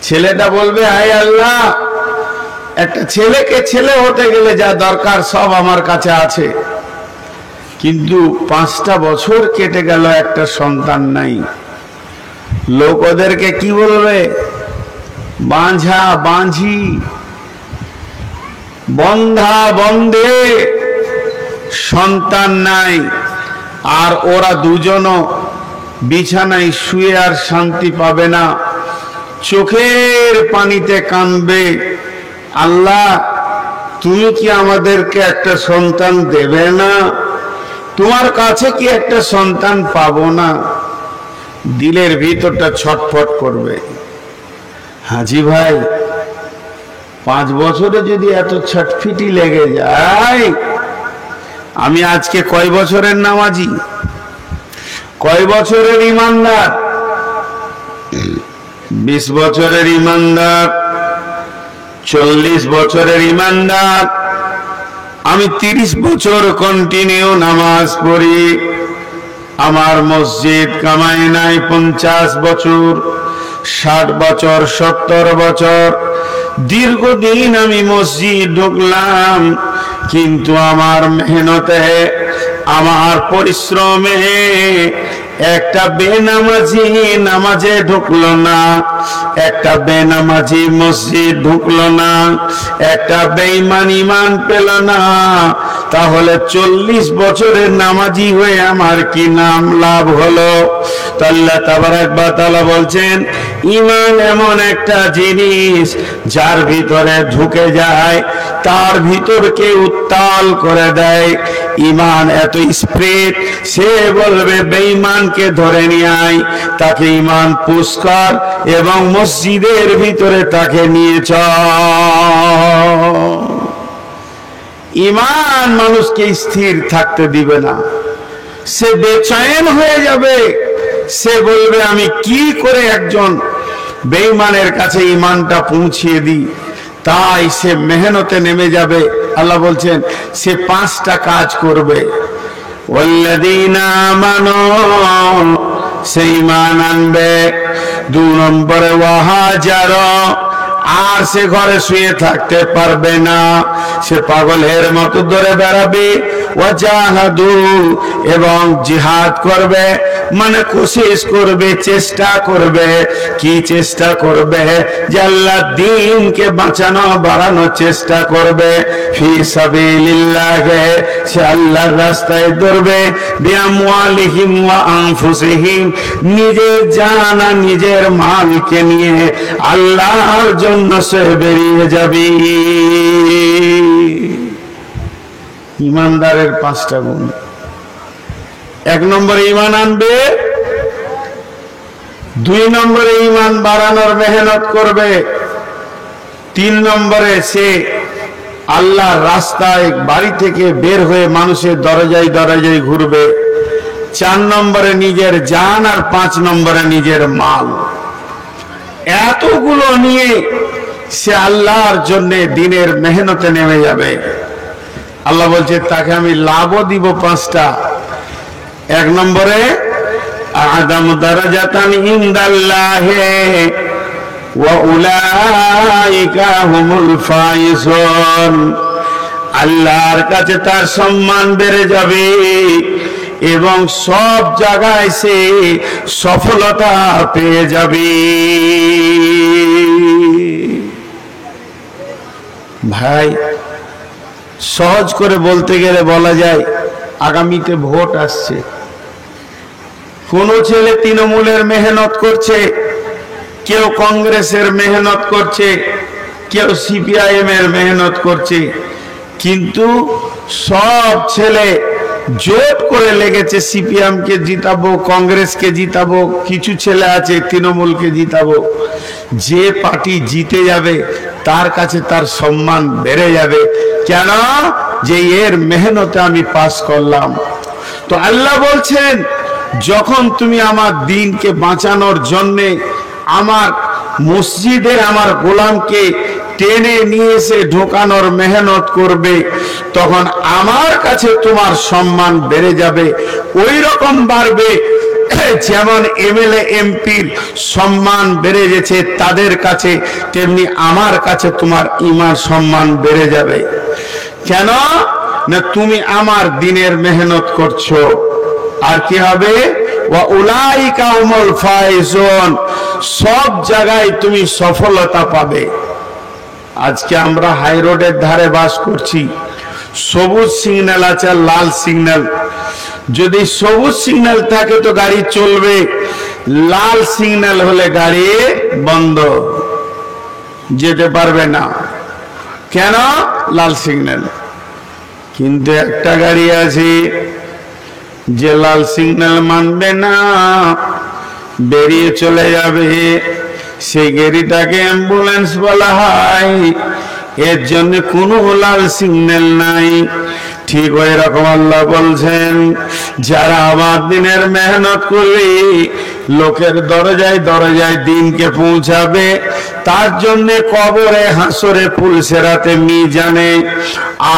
ছেলেটা বলবে, হায় আল্লাহ, একটা ছেলেকে ছেলে হতে গেলে যা দরকার সব আমার কাছে আছে। কিন্তু 5টা বছর কেটে গেল, একটা সন্তান নাই। লোক ওদেরকে কি বলবে? বাঁঝা বাঁঝি, বন্ধা বন্ধে, সন্তান নাই। আর ওরা 2 জনও বিছানায় শুয়ে আর শান্তি পাবে না, চোখের পানিতে কাঁদবে, আল্লাহ তুমি কি আমাদেরকে একটা সন্তান দেবে না? তোমার কাছে কি একটা সন্তান পাবো না, দিলের ভিতরটা ছটফট করবে। হাজি ভাই 5 বছরে যদি এত ছটফিটি লেগে যায়, আমি আজকে কয় বছরের নামাজি, কয় বছরের ইমানদার? 20 বছরের ইমানদার, 40 বছরের ইমানদার। আমি 30 বছর কন্টিনিউ নামাজ পড়ি, আমার মসজিদ কামাই নাই 50 বছর, 60 বছর, 70 বছর, দীর্ঘদিন আমি মসজিদ ঢুকলাম, কিন্তু আমার মেহনতে, আমার পরিশ্রমে একটা বেনামাজি নামাজে ঢুকলো না, একটা বেনামাজি মসজিদ ঢুকলো না, একটা বেঈমান ঈমান পেল না। তাহলে 40 বছরের নামাজি হয়ে আমার কি নাম লাভ হলো? আল্লাহ তাবারাক ওয়া তাআলা বলছেন, ঈমান এমন একটা জিনিস যার ভিতরে ঢুকে যায় তার ভিতরকে উত্তাল করে দেয়। ঈমান এত স্পিড, সে বলবে বেঈমানকে ধরে নিয়ে আয়, তাকে ঈমান পুশ কর এবং মসজিদের ভিতরে তাকে নিয়ে চল। ঈমান মানুষকে স্থির থাকতে দিবে না, সে বেচैन হয়ে যাবে। সে বলবে আমি কি করে একজন বেঈমানের কাছে ঈমানটা পৌঁছিয়ে দিই। তাই সে মেহনতে নেমে যাবে। আল্লাহ বলছেন সে 5টা কাজ করবে। ওয়াল্লাযীনা আমানু, সে ঈমান আনবে। 2 নম্বরে ওয়াহাজারা, আর সে ঘরে শুয়ে থাকতে পারবে না, সে পাগলের মতো দৌড়ে বেড়াবে। ওয়াজাহাদু, এবং জিহাদ করবে, মানে কোশিশ করবে, চেষ্টা করবে। কি চেষ্টা করবে? যে আল্লাহর দ্বীনকে বাঁচানো, বাড়ানোর চেষ্টা করবে। ফি সাবিলিল্লাহ, সে আল্লাহর রাস্তায় দৌড়বে। বিআমওয়ালিহিম ওয়া আনফুসিহিম, নিজের জান আর নিজের মালকে নিয়ে আল্লাহর জন্য সে বেরিয়ে যাবে। ইমানদারের 5টা গুণ। 1 নম্বরে ঈমান আনবে, 2 নম্বরে ঈমান বাড়ানোর মেহনত করবে, 3 নম্বরে সে আল্লাহর রাস্তায় বাড়ি থেকে বের হয়ে মানুষের দরজায় দরজায় ঘুরবে, 4 নম্বরে নিজের জান, আর 5 নম্বরে নিজের মাল। এতগুলো নিয়ে সে আল্লাহর জন্য দিনের মেহনতে নেমে যাবে। আল্লাহ বলছে তাকে আমি লাভও দিব 5টা। 1 নম্বরে আদামু দারাজাতান ইনদাল্লাহি ওয়া উলাইকা হুমুল ফাইজুন, আল্লাহর কাছে তার সম্মান বেড়ে যাবে এবং সব জায়গায় সে সফলতা পেয়ে যাবে। ভাই, সহজ করে বলতে গেলে বলা যায় আগামীতে ভোট আসছে। কোন ছেলে তৃণমূলের মেহনত করছে, কেউ কংগ্রেসের মেহনত করছে, কেউ সিপিআইএম এর মেহনত করছে, কিন্তু সব ছেলে জোট করে লেগেছে সিপিএম কে জিতাবো, কংগ্রেসকে জিতাবো, কিছু ছেলে আছে তৃণমূলকে জিতাবো। যে পার্টি জিতে যাবে তার কাছে তার সম্মান বেড়ে যাবে। কেন? যে এর মেহনতে আমি পাস করলাম। তো আল্লাহ বলছেন যখন তুমি আমার দ্বীনকে বাঁচানোর জন্য আমার মসজিদে আমার গোলামকে টেনে নিয়ে এসে ঢোকানোর মেহনত করবে, তখন আমার কাছে তোমার সম্মান বেড়ে যাবে। ওই রকম বাড়বে যেমন এমএলএ এমপির সম্মান বেড়ে গেছে তাদের কাছে, তেমনি আমার কাছে তোমার ঈমান সম্মান বেড়ে যাবে। কেন না তুমি আমার দ্বীনের মেহনত করছো। আর কি হবে? ওয়া উলাইকা হুমুল ফাইজুন, সব জায়গায় তুমি সফলতা পাবে। আজকে আমরা হাই রোডের ধারে বাস করছি, সবুজ সিগন্যাল আছে, লাল সিগন্যাল। যদি সবুজ সিগন্যাল থাকে তো গাড়ি চলবে, লাল সিগন্যাল হলে গাড়ি বন্ধ, যেতে পারবে না। কেন? লাল সিগন্যাল। কিন্তু একটা গাড়ি আছে যে লাল সিগন্যাল মানবে না, বেরিয়ে চলে যাবে, সেই গাড়িটাকে অ্যাম্বুলেন্স বলা হয়। এর জন্য কোনো লাল সিগন্যাল নাই। ঠিক ওই রকম আল্লাহ বলছেন, যারা আমার দিনের মেহনত করবে, লোকের দরজায় দরজায় দিনকে পৌঁছাবে, তার জন্য কবরে, হাসরে, পুলসেরাতে, মিজানে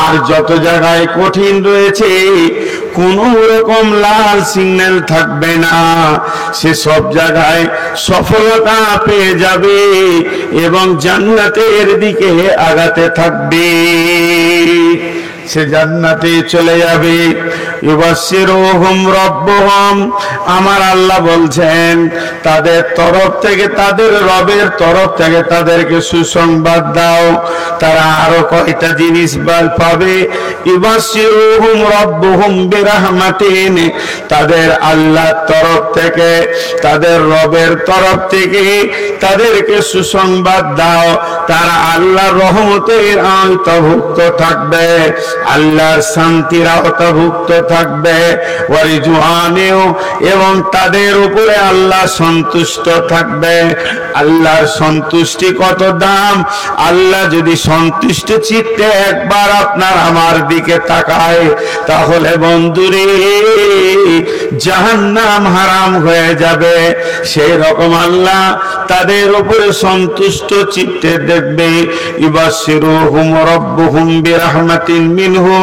আর যত জায়গায় কঠিন রয়েছে, কোন রকম লাল সিগন্যাল থাকবে না। সে সব জায়গায় সফলতা পেয়ে যাবে এবং জান্নাতের দিকে আগাতে থাকবে, সে জান্নাতে চলে যাবে। ইউবাশশিরুহুম রাব্বুহুম, আমার আল্লাহ বলছেন তাদের তরফ থেকে, তাদের রবের তরফ থেকে তাদেরকে সুসংবাদ দাও। তারা আরো কয়টা জিনিস পাবে। ইউবাশশিরুহুম রাব্বুহুম বিরাহমাতিন, তাদের আল্লাহর তরফ থেকে, তাদের রবের তরফ থেকে তাদেরকে সুসংবাদ দাও, তারা আল্লাহর রহমতের আওতাভুক্ত থাকবে, আল্লাহর শান্তির আওতাভুক্ত থাকবে। ওয়ারিজওয়ানেও, এবং তাদের উপরে আল্লাহ সন্তুষ্ট থাকবে। আল্লাহর সন্তুষ্টি কত দাম! আল্লাহ যদি সন্তুষ্ট চিত্তে একবার আপনার আমার দিকে তাকায়, তাহলে বন্ধুরে জাহান্নাম হারাম হয়ে যাবে। সেই রকম আল্লাহ তাদের উপরে সন্তুষ্ট চিত্তে দেখবে। ইবাশশিরুহুম রাব্বুহুম বিরাহমাতিন মিনহু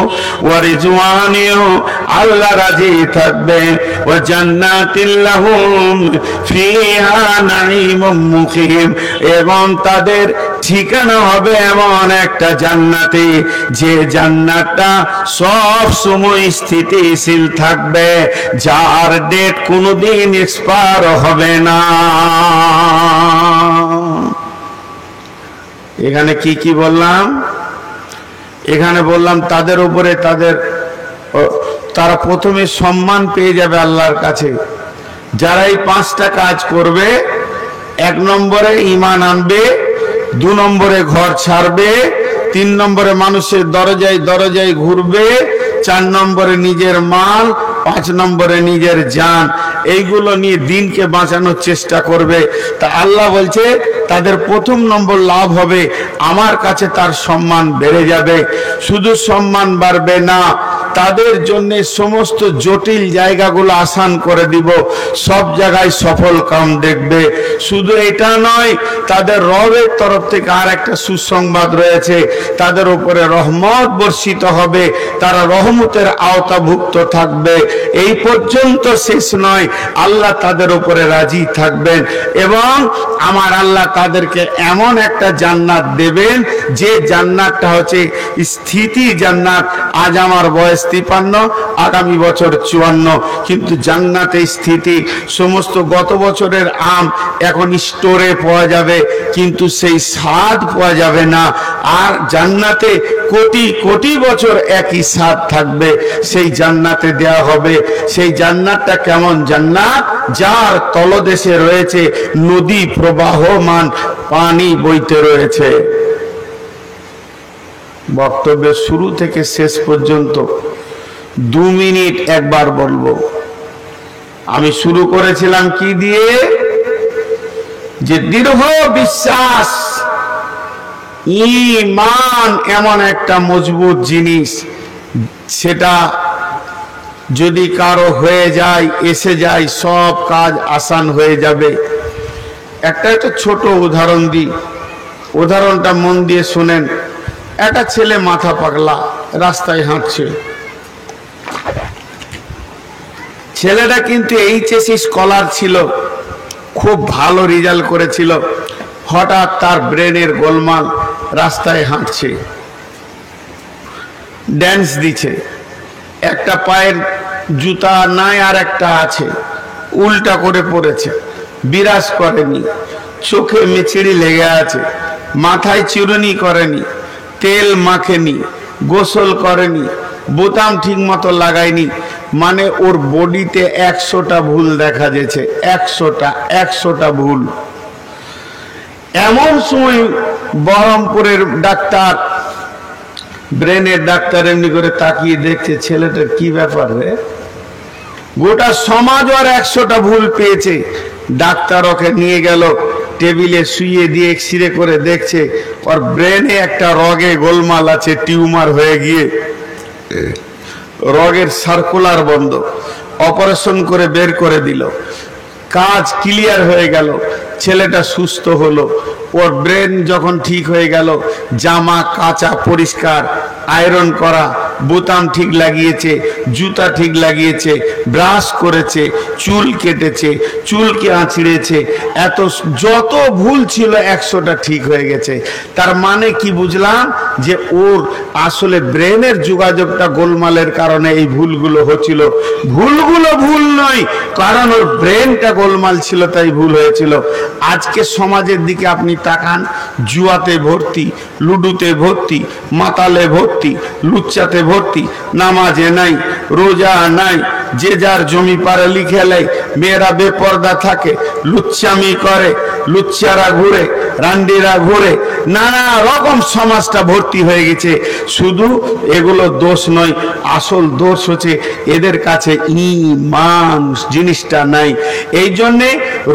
ওয়া রিজওয়ানিন, আল্লাহ রাজি থাকবে। ওয়া জান্নাতিন লাহুম ফিহা নাঈমুম মুকিম, এবং তাদের ঠিকানা হবে এমন একটা জান্নাতে, যে জান্নাতটা সব সময় স্থিতিশীল থাকবে, যার ডেট কোনোদিন এক্সপায়ার হবে না। এখানে কি কি বললাম? এখানে বললাম তাদের উপরে তারা প্রথমে সম্মান পেয়ে যাবে আল্লাহর কাছে। যারা এই 5টা কাজ করবে, 1 নম্বরে ঈমান আনবে, 2 নম্বরে ঘর ছাড়বে, 3 নম্বরে মানুষের দরজায় দরজায় ঘুরবে, 4 নম্বরে নিজের মাল, 5 নম্বরে নিজের জান, এইগুলো নিয়ে দিনকে বাঁচানোর চেষ্টা করবে। তা আল্লাহ বলছে তাদের প্রথম নম্বর লাভ হবে, আমার কাছে তার সম্মান বেড়ে যাবে। শুধু সম্মান বাড়বে না, তাদের জন্য সমস্ত জটিল জায়গাগুলো আসান করে দিব, সব জায়গায় সফল কাম দেখবে। শুধু এটা নয়, তাদের রবের তরফ থেকে আর একটা সুসংবাদ রয়েছে, তাদের উপরে রহমত বর্ষিত হবে, তারা রহমতের আওতাভুক্ত থাকবে। এই পর্যন্ত শেষ নয়, আল্লাহ তাদের উপরে রাজি থাকবেন এবং আমার আল্লাহ তাদেরকে এমন একটা জান্নাত দেবেন, যে জান্নাতটা হচ্ছে স্থিতি জান্নাত। আজ আমার বয়স 53, আগামী বছর 54, কিন্তু জান্নাতে স্থিতি। সমস্ত গত বছরের আম এখন স্টোরে পাওয়া যাবে, কিন্তু সেই স্বাদ পাওয়া যাবে না। আর জান্নাতে কোটি কোটি বছর একই স্বাদ থাকবে, সেই জান্নাতে দেয়া হবে। সেই জান্নাতটা কেমন জান্নাত? যার তলদেশে রয়েছে নদী প্রবাহমান, পানি বইতে রয়েছে। বক্তব্যের শুরু থেকে শেষ পর্যন্ত 2 মিনিট একবার বলবো। আমি শুরু করেছিলাম কি দিয়ে? যে দৃঢ় বিশ্বাস, ঈমান এমন একটা মজবুত জিনিস, সেটা যদি কারো হয়ে যায়, এসে যায়, সব কাজ আসান হয়ে যাবে। একটা ছোট উদাহরণ দিই, উদাহরণটা মন দিয়ে শুনেন। একটা ছেলে মাথা পাগলা, রাস্তায় হাঁটছে। ছেলেটা কিন্তু এইচএসসি স্কলার ছিল, খুব ভালো রেজাল্ট করেছিল। হঠাৎ তার ব্রেনের গোলমাল, রাস্তায় হাঁটছে, ড্যান্স দিচ্ছে, একটা পায়ের জুতা নাই আর একটা আছে, উল্টা করে পড়েছে, বিরাজ করেনি, চোখে মেচিড়ি লেগে আছে, মাথায় চিরুনি করেনি, তেল মাখেনি, গোসল করেনি, বোতাম ঠিক মতো লাগায়নি। মানে ওর বডিতে 100টা ভুল দেখা যাচ্ছে, 100টা ভুল। এমন সময় বহরমপুরের ডাক্তার, ব্রেনের ডাক্তার এমনি করে তাকিয়ে দেখছে, ছেলেটার কি ব্যাপার রে? গোটা সমাজ আর 100টা ভুল পেয়েছে। ডাক্তার ওকে নিয়ে গেল, টেবিলে শুইয়ে দিয়ে এক্সরে করে দেখছে ওর ব্রেনে একটা রগে গোলমাল আছে, টিউমার হয়ে গিয়ে রগের সার্কুলার বন্ধ। অপারেশন করে বের করে দিল, কাজ ক্লিয়ার হয়ে গেল, ছেলেটা সুস্থ হলো। ওর ব্রেন যখন ঠিক হয়ে গেল, জামা কাচা পরিষ্কার, আয়রন করা, বোতাম ঠিক লাগিয়েছে, জুতা ঠিক লাগিয়েছে, ব্রাশ করেছে, চুল কেটেছে, চুলকে আঁচড়েছে, এত যত ভুল ছিল 100টা ঠিক হয়ে গেছে। তার মানে কি বুঝলাম? যে ওর আসলে ব্রেনের যোগাযোগটা গোলমালের কারণে এই ভুলগুলো হচ্ছিল। ভুলগুলো ভুল নয়, কারণ ওর ব্রেনটা গোলমাল ছিল, তাই ভুল হয়েছিল। আজকে সমাজের দিকে আপনি তাকান, জুয়াতে ভর্তি, লুডুতে ভর্তি, মাতালে ভর্তি, লুচ্চাতে ভর্তি, নামাজে নাই, রোজা নাই, যে যার জমি পারে লিখে লেয়, মেয়েরা বেপর্দা থাকে, লুচ্চামি করে, লুচ্চারা ঘুরে, রান্ডিরা ঘুরে, নানা রকম সমাজটা ভর্তি হয়ে গেছে। শুধু এগুলো দোষ নয়, আসল দোষ হচ্ছে এদের কাছে ঈমান জিনিসটা নাই। এই জন্যে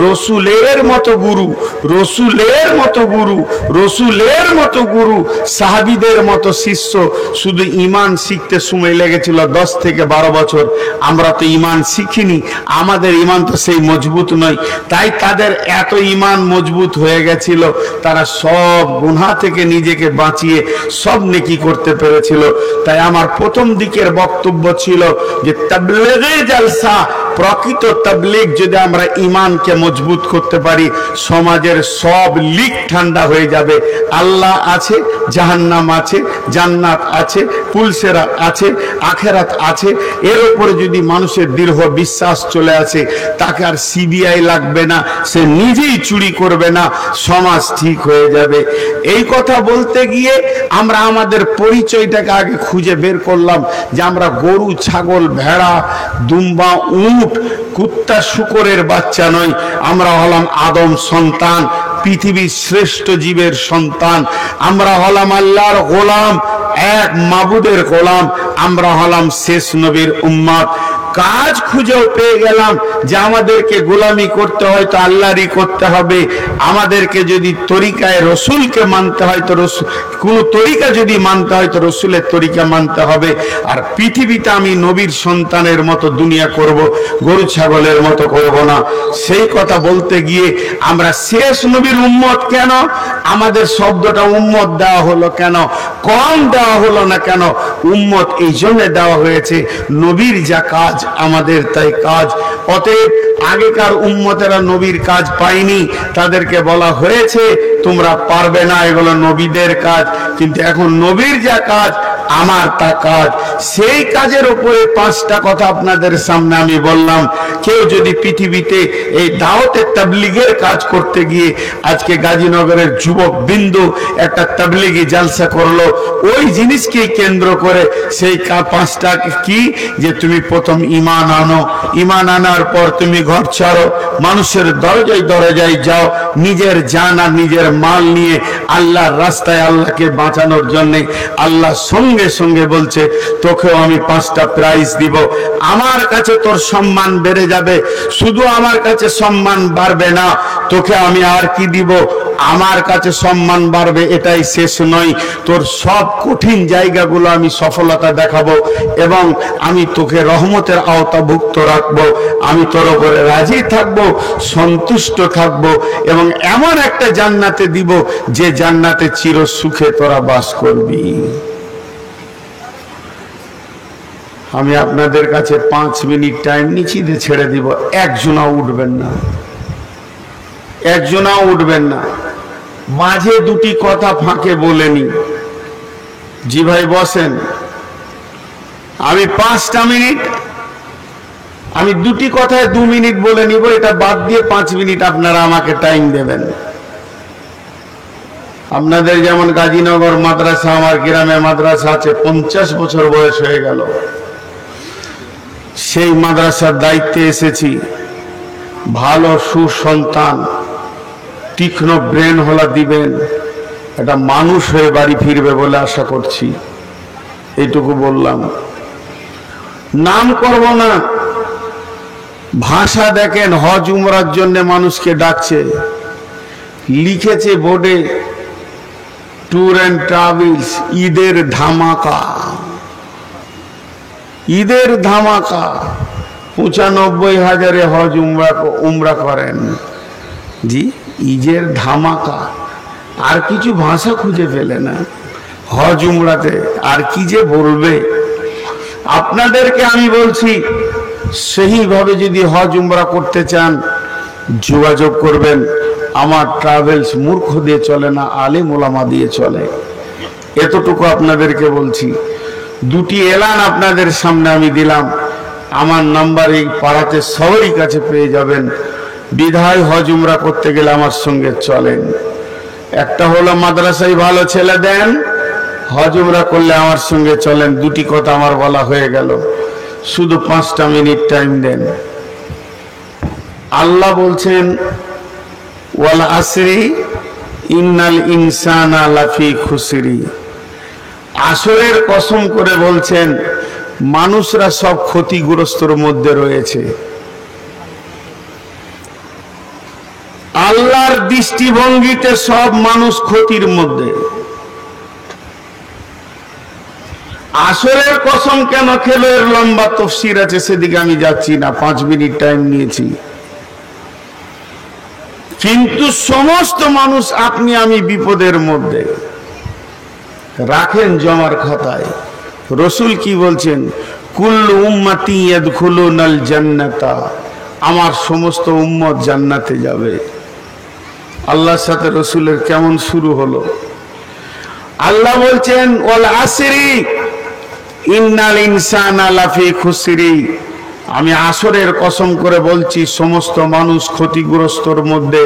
রসুলের মতো গুরু, রসুলের মতো গুরু, রসুলের মতো গুরু, সাহাবীদের মতো শিষ্য, শুধু ঈমান শিখতে সময় লেগেছিল 10 থেকে 12 বছর। আমরা তো ঈমান শিখিনি, আমাদের ঈমান তো সেই মজবুত নয়, তাই তাদের এত ঈমান মজবুত হয়ে গেছিল, তারা সব গুনাহ থেকে নিজেকে বাঁচিয়ে সব নেকি করতে পেরেছিল। তাই আমার প্রথম দিকের বক্তব্য ছিল যে তাবলীগে জালসা, প্রকৃত তাবলীগ যদি আমরা ঈমানকে মজবুত করতে পারি, সমাজের সব লিক ঠান্ডা হয়ে যাবে। আল্লাহ আছে, জাহান্নাম আছে, জান্নাত আছে, পুলসেরা আছে, আখেরাত আছে, এর উপরে যদি মানুষের দৃঢ় বিশ্বাস চলে আসে, তাকে আর সিবিআই লাগবে না, সে নিজেই চুরি করবে না, সমাজ ঠিক হয়ে যাবে। এই কথা বলতে গিয়ে আমরা আমাদের পরিচয়টাকে আগে খুঁজে বের করলাম যে আমরা গরু, ছাগল, ভেড়া, দুম্বা, উট, কুত্তা, শূকরের বাচ্চা নই, আমরা হলাম আদম সন্তান, পৃথিবীর শ্রেষ্ঠ জীবের সন্তান। আমরা হলাম আল্লাহর গোলাম, এক মাবুদের গোলাম, আমরা হলাম শেষ নবীর উম্মত। কাজ খুঁজেও পেয়ে গেলাম যে আমাদেরকে গোলামি করতে হয় তো আল্লাহরই করতে হবে। আমাদেরকে যদি তরিকায় রসুলকে মানতে হয় তো কোন তরিকা যদি মানতে হয় তো রসুলের তরিকা মানতে হবে। আর পৃথিবীতে আমি নবীর সন্তানের মতো দুনিয়া করব, গরু ছাগলের মতো করব না। সেই কথা বলতে গিয়ে আমরা শেষ নবীর উম্মত কেন, আমাদের শব্দটা উম্মত দেওয়া হলো কেন, কম দেওয়া হলো না কেন? উম্মত এই জন্য দেওয়া হয়েছে, নবীর যা কাজ আমাদের তাই কাজ। অতএব আগেকার উম্মতেরা নবীর কাজ পায়নি, তাদেরকে বলা হয়েছে তোমরা পারবে না, এগুলো নবীদের কাজ। কিন্তু এখন নবীর যা কাজ আমার তা কাজ। সেই কাজের উপরে 5টা কথা আপনাদের সামনে আমি বললাম। কেউ যদি পৃথিবীতে এই দাওয়াতের তাবলীগের কাজ করতে গিয়ে, আজকে গাজীনগরের যুবক বিন্দু একটা তাবলীগি জালসা করলো, ওই জিনিসকেই কেন্দ্র করে সেই 5টা কি, যে তুমি প্রথম ঈমান আনো, ঈমান আনার পর তুমি ঘর ছাড়ো, মানুষের দরজায় দরজায় যাও, নিজের জান আর নিজের মাল নিয়ে আল্লাহর রাস্তায় আল্লাহকে বাঁচানোর জন্য। আল্লাহ সঙ্গে সঙ্গে বলছে তোকেও আমি 5টা প্রাইজ দিব, আমার কাছে তোর সম্মান বেড়ে যাবে। শুধু আমার কাছে সম্মান বাড়বে না, তোকে আমি আর কি দিব, আমার কাছে সম্মান বাড়বে এটাই শেষ নয়, তোর সব কঠিন জায়গাগুলো আমি সফলতা দেখাবো এবং আমি তোকে রহমতের আওতাভুক্ত রাখবো। আমি তোর উপরে রাজি থাকবো, সন্তুষ্ট থাকবো এবং এমন একটা জান্নাতে দিব যে জান্নাতে চির সুখে তোরা বাস করবি। আমি আপনাদের কাছে 5 মিনিট টাইম নিচ্ছি, দিয়ে ছেড়ে দিব। একজনাও উঠবেন না, একজনাও উঠবেন না। মাঝে 2টি কথা ফাঁকে বলেনি। জি ভাই বসেন। আমি 5টা মিনিট, আমি 2টি কথায় 2 মিনিট বলে নিব, এটা বাদ দিয়ে 5 মিনিট আপনারা আমাকে টাইম দেবেন। আপনাদের যেমন গাজীনগর মাদ্রাসা, আমার গ্রামে মাদ্রাসা আছে, 50 বছর বয়স হয়ে গেল। সেই মাদ্রাসার দায়িত্বে এসেছি। ভালো সুসন্তান, তীক্ষ্ণ ব্রেন হলা দিবেন, একটা মানুষ হয়ে বাড়ি ফিরবে বলে আশা করছি। এইটুকু বললাম। নাম করব না, ভাষা দেখেন, হজ উমরার জন্য মানুষকে ডাকছে, লিখেছে বোর্ডে ট্যুর অ্যান্ড ট্রাভেলস, ঈদের ধামাকা, ঈদের ধামাকা, ৯৫,০০০ হজ উমরা করেন। জি, ঈদের ধামাকা। আর কিছু ভাষা খুঁজে পেলে না হজ উমরাতে, আর কি যে বলবে। আপনাদেরকে আমি বলছি, সেইভাবে যদি হজ উমরা করতে চান যোগাযোগ করবেন। আমার ট্রাভেলস মূর্খ দিয়ে চলে না, আলিম ওলামা দিয়ে চলে। এতটুকু আপনাদেরকে বলছি। দুটি এলান আপনাদের সামনে আমি দিলাম, আমার নাম্বার এই পাড়াতে সবারই কাছে পেয়ে যাবেন। বিধায় হজ উমরা করতে গেলে আমার সঙ্গে চলেন। একটা হলো মাদ্রাসায় ভালো ছেলে দেন, হজ উমরা করলে আমার সঙ্গে চলেন। দুটি কথা আমার বলা হয়ে গেল। শুধু 5টা মিনিট টাইম দেন। আল্লাহ বলছেন ওয়াল আসরি ইন্নাল ইনসানা লাফি খুসরি। আসরের কসম করে বলছেন মানুষরা সব ক্ষতিগ্রস্তর মধ্যে রয়েছে। আল্লাহর দৃষ্টিভঙ্গিতে সব মানুষ ক্ষতির মধ্যে। আসরের কসম কেন খেলো, এর লম্বা তফসির আছে, সেদিকে আমি যাচ্ছি না, 5 মিনিট টাইম নিয়েছি। কিন্তু সমস্ত মানুষ আপনি আমি বিপদের মধ্যে। রাখেন জমার খাতায়, রসুল কি বলছেন, কুল্লু উম্মতি ইয়াদখুলুনাল জান্নাতা, আমার সমস্ত উম্মত জান্নাতে যাবে। আল্লাহর সাথে রসুলের কেমন শুরু হলো। আল্লাহ বলছেন ওয়াল আসরি ইন্নাল ইনসানা লাফি খুসরি। আমি আসরের কসম করে বলছি সমস্ত মানুষ ক্ষতিগ্রস্তর মধ্যে।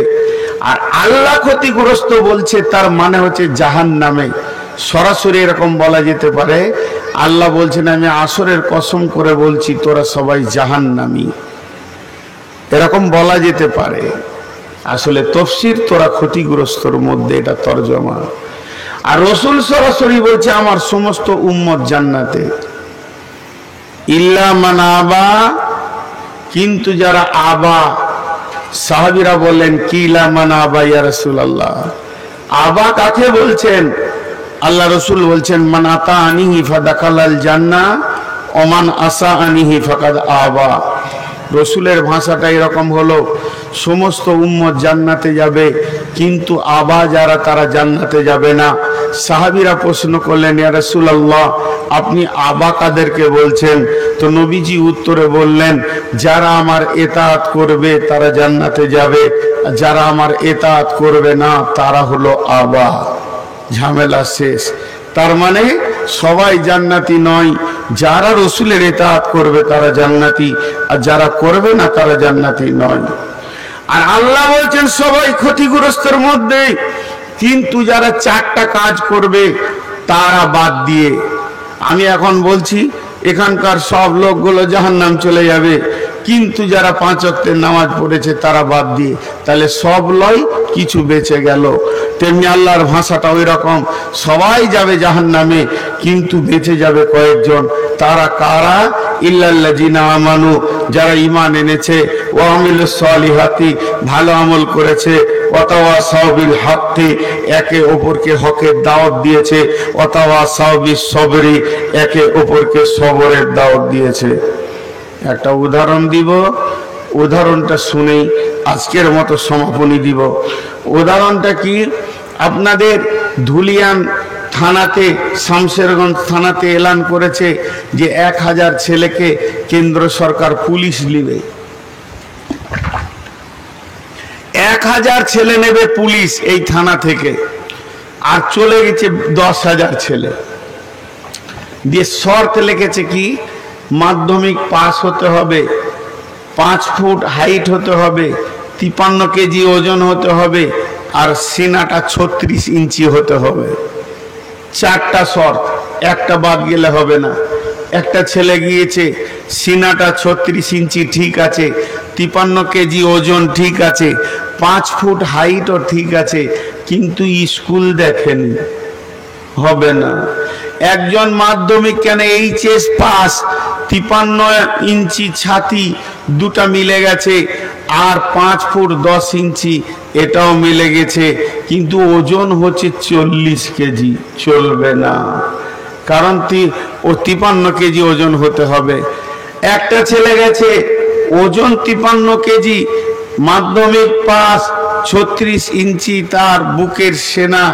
আর আল্লাহ ক্ষতিগ্রস্ত বলছে, তার মানে হচ্ছে জাহান্নামে। সরাসরি এরকম বলা যেতে পারে, আল্লাহ বলছেন আমি আসরের কসম করে বলছি তোরা সবাই জাহান্নামী, এরকম বলা যেতে পারে। আসলে তফসির তোরা ক্ষতিগ্রস্তর মধ্যে, এটা তরজমা। আর রসুল সরাসরি বলছে আমার সমস্ত উম্মত জান্নাতে, ইল্লা মান আবা, কিন্তু যারা আবা। সাহাবীরা বললেন কি ইল্লা মান আবা ইয়া রাসূলুল্লাহ, আবা কাকে বলছেন? আল্লাহ রসুল বলছেন মান আতাআনিহি ফাদাখালাল জান্নাহ ওয়া মান আসাআনিহি ফাকাদ আবা। রসুলের ভাষাটা এরকম হলো, সমস্ত উম্মত জান্নাতে যাবে, কিন্তু আবা যারা তারা জান্নাতে যাবে না। সাহাবীরা প্রশ্ন করলেন ইয়া রাসূলুল্লাহ আপনি আবা কাদেরকে বলছেন? তো নবীজি উত্তরে বললেন যারা আমার ইতাআত করবে তারা জান্নাতে যাবে, যারা আমার ইতাআত করবে না তারা হলো আবা। ঝামেলা শেষ। তার মানে সবাই জান্নাতি নয়, যারা রসুলের ইতাআত করবে তারা জান্নাতি, আর যারা করবে না তারা জান্নাতি নয়। আর আল্লাহ বলছেন সবাই ক্ষতিগ্রস্তের মধ্যে, কিন্তু যারা 4টা কাজ করবে তারা বাদ দিয়ে। আমি এখন বলছি এখানকার সব লোকগুলো জাহান্নাম চলে যাবে, কিন্তু যারা 5 ওয়াক্তের নামাজ পড়েছে তারা বাদ দিয়ে, তাহলে সব লয় কিছু বেঁচে গেল। তেমনি আল্লাহর ভাষাটা ওই রকম, সবাই যাবে জাহান্নামে কিন্তু বেঁচে যাবে কয়েকজন। তারা কারা? ইল্লাল্লাযিনা আমানু, যারা ঈমান এনেছে, ওয়া আমিলুস সলিহাতি, ভালো আমল করেছে, ওয়াতাওয়াসাউ বিল হাক্কি, একে অপরকে হকের দাওয়াত দিয়েছে, ওয়াতাওয়াসাউ বিস সবরি, একে অপরকে সবরের দাওয়াত দিয়েছে। একটা উদাহরণ দিব, উদাহরণটা শুনেই আজকের মতো সমাপনী দিব। উদাহরণটা কি? আপনাদের ধুলিয়ান থানাতে, শামশেরগঞ্জ থানাতে এলান করেছে যে 1000 ছেলেকে কেন্দ্র সরকার পুলিশ নেবে। 1000 ছেলে নেবে পুলিশ এই থানা থেকে, আর চলে গেছে 10,000 ছেলে। দিয়ে শর্ত লিখেছে কি, মাধ্যমিক পাস হতে হবে, 5 ফুট হাইট হতে হবে, 53 কেজি ওজন হতে হবে, আর সিনাটা 36 ইঞ্চি হতে হবে। 4টা শর্ত, একটা বাদ গেলে হবে না। একটা ছেলে গিয়েছে, সিনাটা 36 ইঞ্চি ঠিক আছে, 53 কেজি ওজন ঠিক আছে, 5 ফুট হাইটও ঠিক আছে, কিন্তু স্কুল দেখেনি, হবে না। একজন মাধ্যমিক কেন এইচএস পাস, 53 ইঞ্চি ছাতি দুটা মিলে গেছে, আর 5 ফুট 10 ইঞ্চি এটাও মিলে গেছে, কিন্তু ওজন হচ্ছে 40 কেজি, চলবে না। কারণ ও 53 কেজি ওজন হতে হবে। একটা ছেলে গেছে, ওজন 53 কেজি, মাধ্যমিক পাস, 36 ইঞ্চি তার বুকের সেনা,